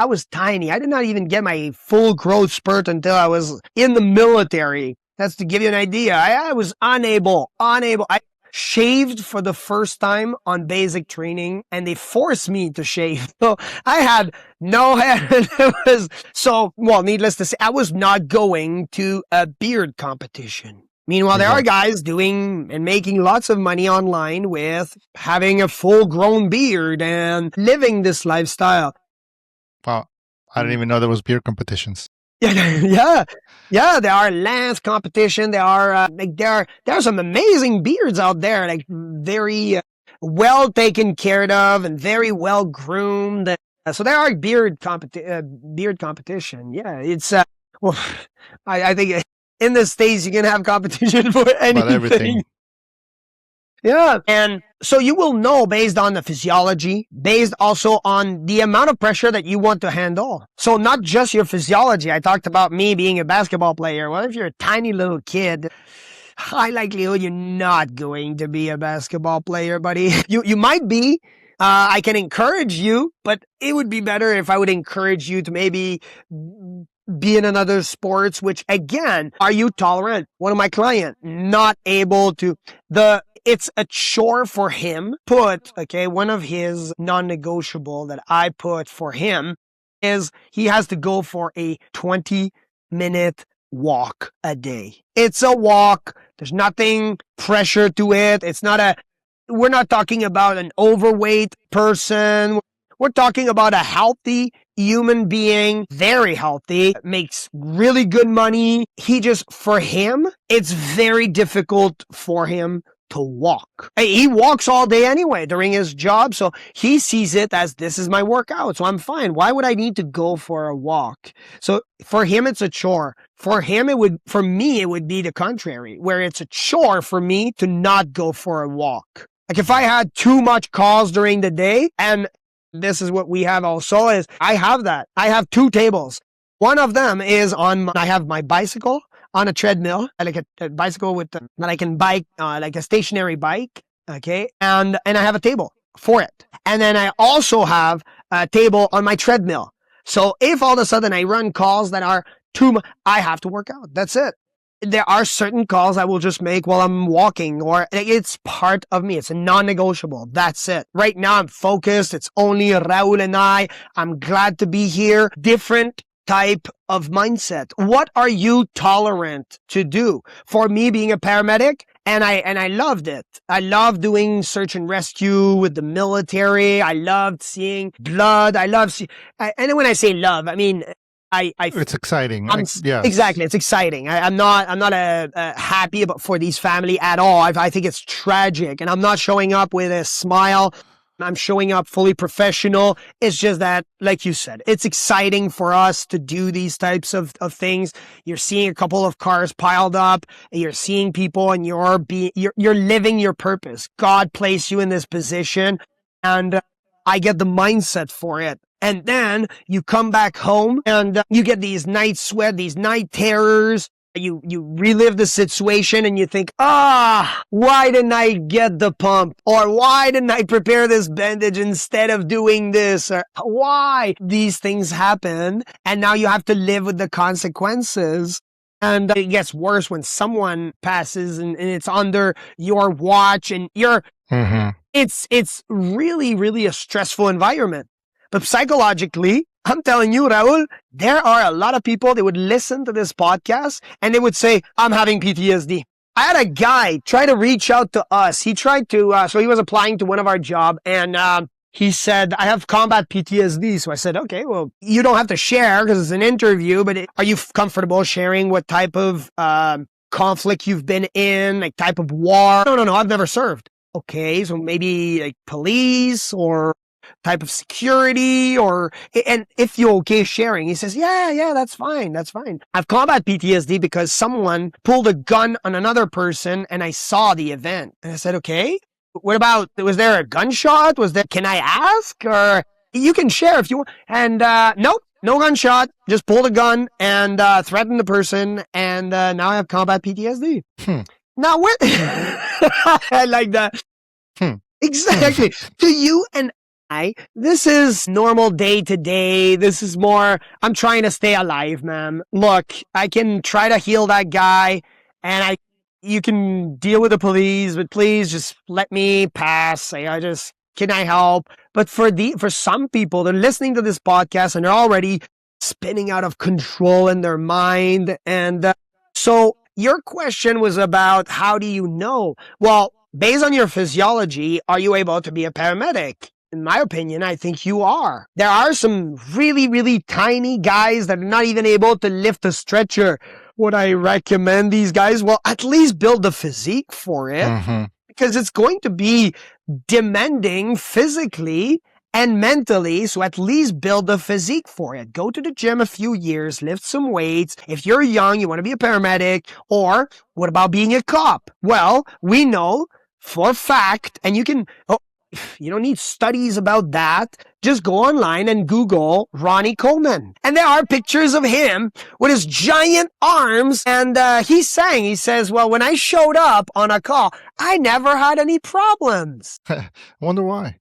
was tiny. I did not even get my full growth spurt until I was in the military. That's to give you an idea. I was unable. I shaved for the first time on basic training, and they forced me to shave. So I had no hair. Needless to say, I was not going to a beard competition. Meanwhile, there are guys doing and making lots of money online with having a full-grown beard and living this lifestyle.
Wow. I didn't even know there was beer competitions.
Yeah, yeah. There are Lance competition. There are there are some amazing beards out there, like very well taken care of and very well groomed. So there are beard competition. Yeah, it's well, I think in the States you can have competition for
But
anything.
everything.
Yeah. And so you will know based on the physiology, based also on the amount of pressure that you want to handle. So not just your physiology. I talked about me being a basketball player. Well, if you're a tiny little kid, high likelihood you're not going to be a basketball player, buddy. You might be. I can encourage you, but it would be better if I would encourage you to maybe be in another sports, which again, are you tolerant? One of my clients, not able to, it's a chore for him. One of his non-negotiable that I put for him is he has to go for a 20-minute walk a day. It's a walk. There's nothing pressure to it. We're not talking about an overweight person. We're talking about a healthy human being, very healthy, makes really good money. For him, it's very difficult for him to walk. He walks all day anyway during his job, so he sees it as this is my workout, so I'm fine. Why would I need to go for a walk? So for him, it's a chore. For me, it would be the contrary, where it's a chore for me to not go for a walk. Like if I had too much calls during the day, and this is what we have also, is I have that. I have two tables. One of them is I have my bicycle on a treadmill, like a bicycle that I can bike, like a stationary bike. Okay. And I have a table for it. And then I also have a table on my treadmill. So if all of a sudden I run calls that are too much, I have to work out. That's it. There are certain calls I will just make while I'm walking, or it's part of me. It's a non-negotiable. That's it. Right now I'm focused. It's only Raul and I. I'm glad to be here. Different type of mindset. What are you tolerant to do? For me, being a paramedic, and I loved it. I loved doing search and rescue with the military. I loved seeing blood. And when I say love, I mean,
it's exciting.
Yes. Exactly. It's exciting. I'm not happy for these family at all. I think it's tragic, and I'm not showing up with a smile. I'm showing up fully professional. It's just that, like you said, it's exciting for us to do these types of things. You're seeing a couple of cars piled up, and you're seeing people, and you're living your purpose. God placed you in this position, and I get the mindset for it. And then you come back home and you get these night sweat, these night terrors. You relive the situation and you think, why didn't I get the pump? Or why didn't I prepare this bandage instead of doing this? Or why? These things happen, and now you have to live with the consequences. And it gets worse when someone passes and it's under your watch, and it's really, really a stressful environment. But psychologically, I'm telling you, Raul, there are a lot of people that would listen to this podcast and they would say, I'm having PTSD. I had a guy try to reach out to us. He tried to, so he was applying to one of our jobs, and he said, I have combat PTSD. So I said, okay, well, you don't have to share because it's an interview, but are you comfortable sharing what type of conflict you've been in, like type of war? No, I've never served. Okay, so maybe like police or type of security, and if you're okay sharing. He says, yeah, that's fine. I've combat PTSD because someone pulled a gun on another person and I saw the event. And I said, okay, what about, was there a gunshot? Can I ask? Or you can share if you want. And nope, no gunshot, just pulled a gun and threatened the person, and now I have combat PTSD. Now what? I like that. Exactly. To you and this is normal day to day. This is more, I'm trying to stay alive, man. Look, I can try to heal that guy, and you can deal with the police, but please just let me pass. Can I help? But for some people, they're listening to this podcast and they're already spinning out of control in their mind. And so your question was about, how do you know? Well, based on your physiology, are you able to be a paramedic? in my opinion, I think you are. There are some really, really tiny guys that are not even able to lift a stretcher. Would I recommend these guys? Well, at least build the physique for it, because it's going to be demanding physically and mentally. So at least build the physique for it. Go to the gym a few years, lift some weights. If you're young, you want to be a paramedic. Or what about being a cop? Well, we know for a fact, and you don't need studies about that. Just go online and Google Ronnie Coleman. And there are pictures of him with his giant arms. And he says, well, when I showed up on a call, I never had any problems.
I wonder why.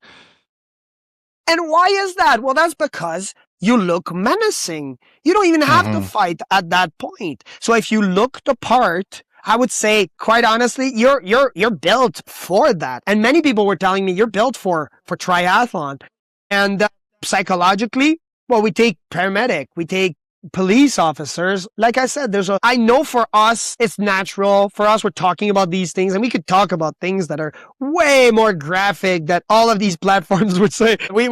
And why is that? Well, that's because you look menacing. You don't even have to fight at that point. So if you look the part, I would say, quite honestly, you're built for that. And many people were telling me you're built for triathlon. And psychologically, well, we take paramedic, we take police officers. Like I said, I know for us, it's natural. For us, we're talking about these things, and we could talk about things that are way more graphic that all of these platforms would say, we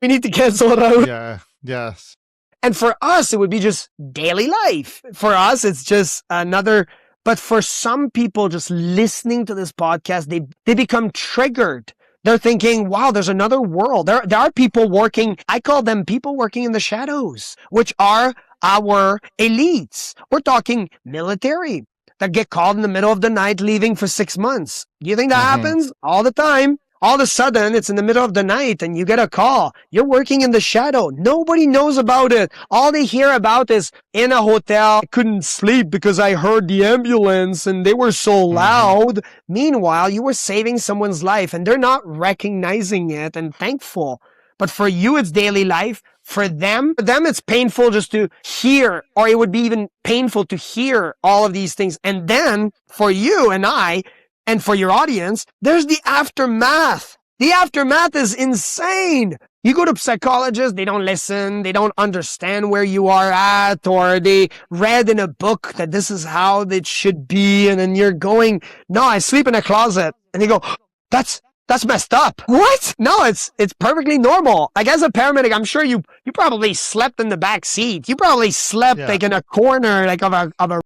need to cancel it out.
Yeah, yes.
And for us, it would be just daily life. For us, it's just another. But for some people just listening to this podcast, they become triggered. They're thinking, wow, there's another world. There are people working. I call them people working in the shadows, which are our elites. We're talking military that get called in the middle of the night, leaving for 6 months. Do you think that happens? All the time. All of a sudden, it's in the middle of the night and you get a call. You're working in the shadow. Nobody knows about it. All they hear about is in a hotel. I couldn't sleep because I heard the ambulance and they were so loud. Meanwhile, you were saving someone's life and they're not recognizing it and thankful. But for you, it's daily life. For them, it's painful just to hear, or it would be even painful to hear all of these things. And then for you and I, and for your audience, there's the aftermath. The aftermath is insane. You go to psychologists, they don't listen, they don't understand where you are at, or they read in a book that this is how it should be, and then you're going, no, I sleep in a closet. And they go, that's messed up. What? No, it's perfectly normal. Like as a paramedic, I'm sure you probably slept in the back seat. You probably slept like in a corner, like of a.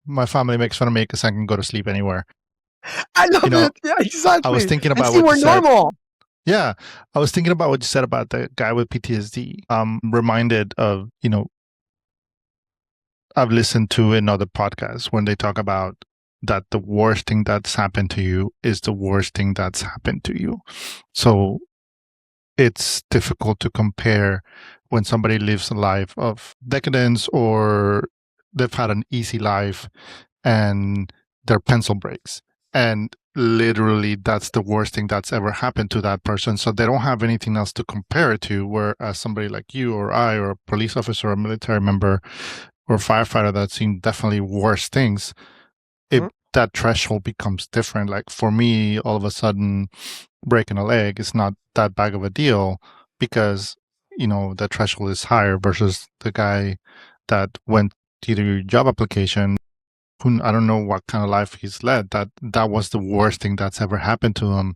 My family makes fun of me because I can go to sleep anywhere.
I love it. Yeah, exactly.
I was thinking about what you said. Yeah, I was thinking about what you said about the guy with PTSD. I'm reminded of, I've listened to another podcast when they talk about that the worst thing that's happened to you is the worst thing that's happened to you. So it's difficult to compare when somebody lives a life of decadence or they've had an easy life and their pencil breaks. And literally, that's the worst thing that's ever happened to that person. So they don't have anything else to compare it to. Whereas somebody like you or I or a police officer or a military member or a firefighter that's seen definitely worse things, that threshold becomes different. Like for me, all of a sudden, breaking a leg is not that big of a deal because, the threshold is higher versus the guy that went to your job application. I don't know what kind of life he's led. That was the worst thing that's ever happened to him.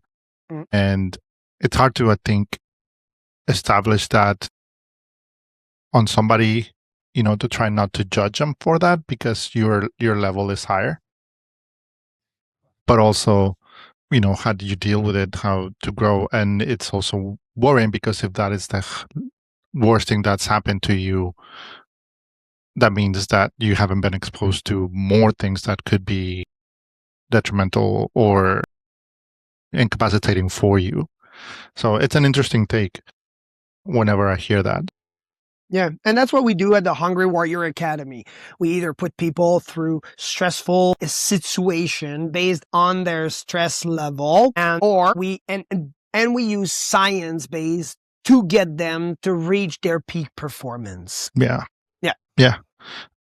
And it's hard to, I think, establish that on somebody, to try not to judge them for that because your level is higher. But also, how do you deal with it, how to grow? And it's also worrying because if that is the worst thing that's happened to you, that means that you haven't been exposed to more things that could be detrimental or incapacitating for you. So it's an interesting take whenever I hear that.
Yeah, and that's what we do at the Hungry Warrior Academy. We either put people through stressful situation based on their stress level, or we use science based to get them to reach their peak performance.
Yeah.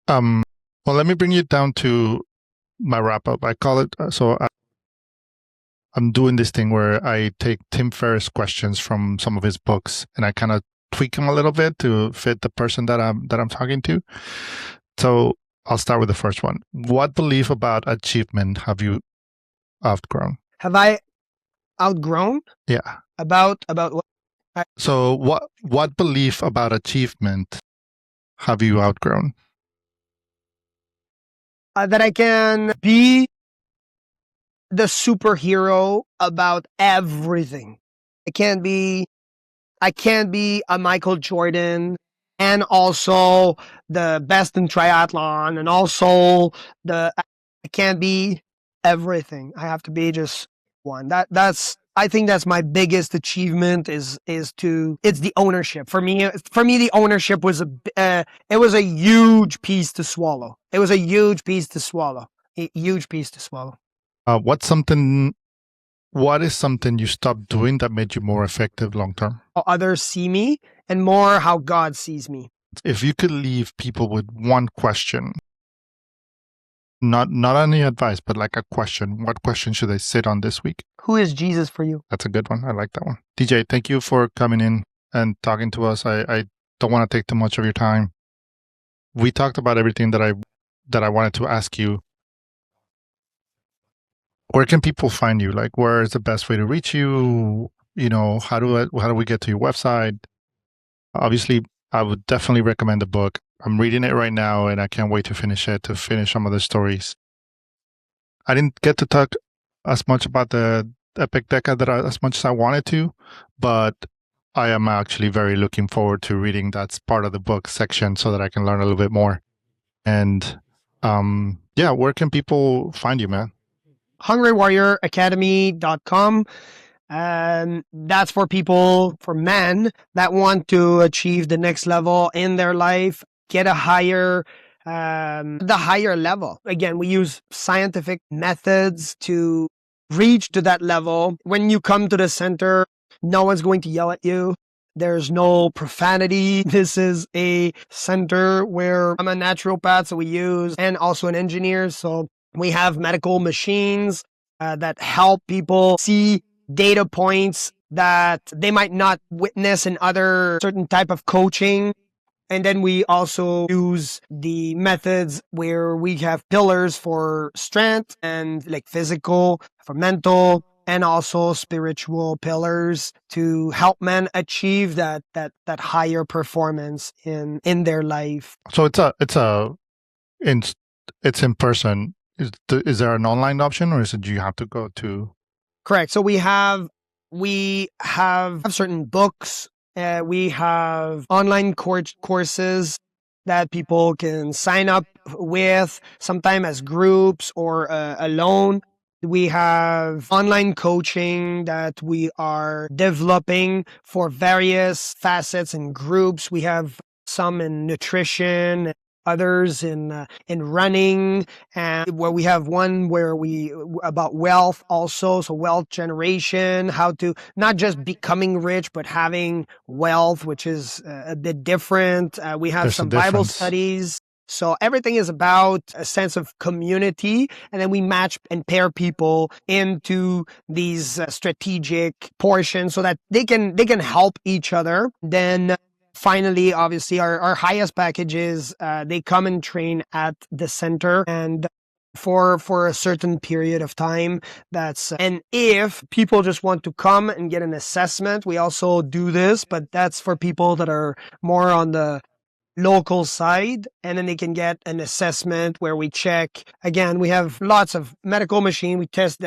Well, let me bring you down to my wrap up. I call it I'm doing this thing where I take Tim Ferriss questions from some of his books and I kind of tweak them a little bit to fit the person that I'm talking to. So I'll start with the first one. What belief about achievement have you outgrown?
Have I outgrown?
Yeah.
About what?
So what belief about achievement have you outgrown?
That I can be the superhero about everything. I can't be a Michael Jordan and also the best in triathlon and also I can't be everything. I have to be just one. I think that's my biggest achievement is it's the ownership. For me the ownership was it was a huge piece to swallow. It was a huge piece to swallow. A huge piece to swallow.
What is something you stopped doing that made you more effective long term?
How others see me and more how God sees me.
If you could leave people with one question, not any advice, but like a question, what question should they sit on this week?
Who is Jesus for you?
That's a good one. I like that one. DJ, thank you for coming in and talking to us. I don't want to take too much of your time. We talked about everything that I wanted to ask you. Where can people find you? Like, where is the best way to reach you? You know, how do we get to your website? Obviously, I would definitely recommend the book. I'm reading it right now, and I can't wait to finish some of the stories. I didn't get to talk as much about the Epic Decade as much as I wanted to, but I am actually very looking forward to reading that part of the book section so that I can learn a little bit more. And yeah, where can people find you, man?
hungrywarrioracademy.com. That's for people, for men that want to achieve the next level in their life, get the higher level. Again, we use scientific methods to reach to that level. When you come to the center, no one's going to yell at you. There's no profanity. This is a center where I'm a naturopath, so we use, and also an engineer. So we have medical machines that help people see data points that they might not witness in other certain type of coaching. And then we also use the methods where we have pillars for strength and like physical, for mental, and also spiritual pillars to help men achieve that higher performance in their life.
So it's in person. Is there an online option, or do you have to go to?
Correct. So we have certain books. We have online courses that people can sign up with, sometimes as groups or alone. We have online coaching that we are developing for various facets and groups. We have some in nutrition, others in running, and where we have one where we about wealth also, so wealth generation, how to not just becoming rich but having wealth, which is a bit different. We have
There's
some Bible studies. So everything is about a sense of community, and then we match and pair people into these strategic portions so that they can help each other. Then finally, obviously, our highest packages, they come and train at the center and for a certain period of time. And if people just want to come and get an assessment, we also do this, but that's for people that are more on the local side, and then they can get an assessment where we check. Again, we have lots of medical machine. We test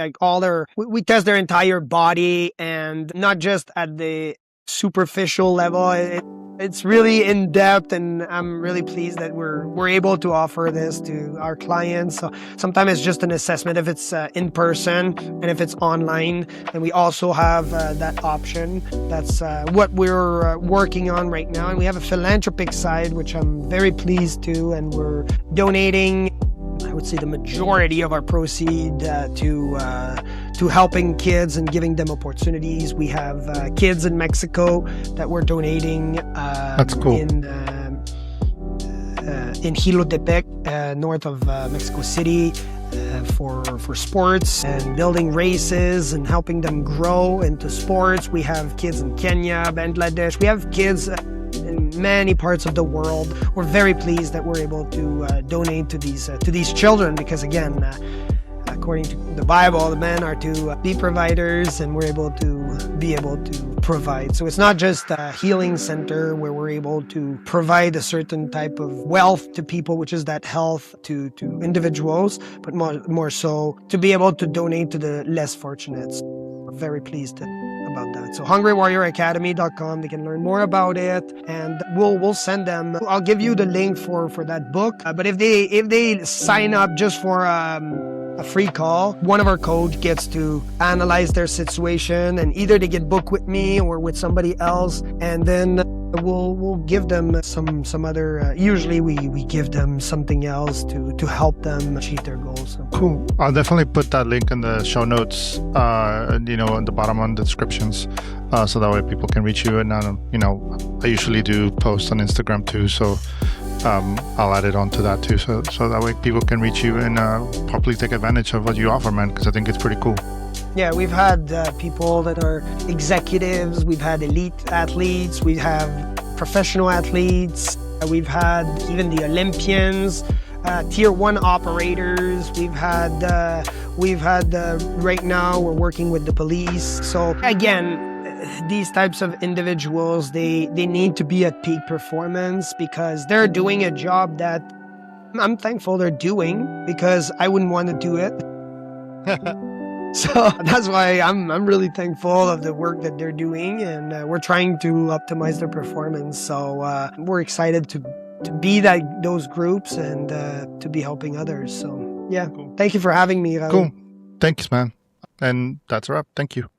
we test their entire body, and not just at the superficial level. It's really in depth, and I'm really pleased that we're able to offer this to our clients. So sometimes it's just an assessment if it's in person, and if it's online, and we also have that option. That's what we're working on right now, and we have a philanthropic side, which I'm very pleased to, and we're donating, I would say, the majority of our proceed to helping kids and giving them opportunities. We have kids in Mexico that we're donating.
That's cool.
In Hilotepec, north of Mexico City, for sports and building races and helping them grow into sports. We have kids in Kenya, Bangladesh. We have kids in many parts of the world. We're very pleased that we're able to donate to these children, because again, according to the Bible, the men are to be providers, and we're able to provide. So it's not just a healing center where we're able to provide a certain type of wealth to people, which is that health to individuals, but more so to be able to donate to the less fortunate. We're very pleased about that. So hungrywarrioracademy.com, they can learn more about it, and we'll send them. I'll give you the link for that book. But if they sign up just for a free call, one of our coach gets to analyze their situation, and either they get booked with me or with somebody else, and then we'll give them some other. Usually we give them something else to help them achieve their goals. So.
Cool. I'll definitely put that link in the show notes. On the bottom on the descriptions, so that way people can reach you. And I usually do post on Instagram too, so I'll add it onto that too, so that way people can reach you and properly take advantage of what you offer, man. Because I think it's pretty cool.
Yeah, we've had people that are executives, we've had elite athletes, we have professional athletes, we've had even the Olympians, tier 1 operators, we've had right now we're working with the police. So again, these types of individuals, they need to be at peak performance because they're doing a job that I'm thankful they're doing, because I wouldn't want to do it. So that's why I'm really thankful of the work that they're doing, and we're trying to optimize their performance. So we're excited to be those groups and to be helping others. So yeah, cool. Thank you for having me, Raul.
Cool. Thanks, man. And that's a wrap. Thank you.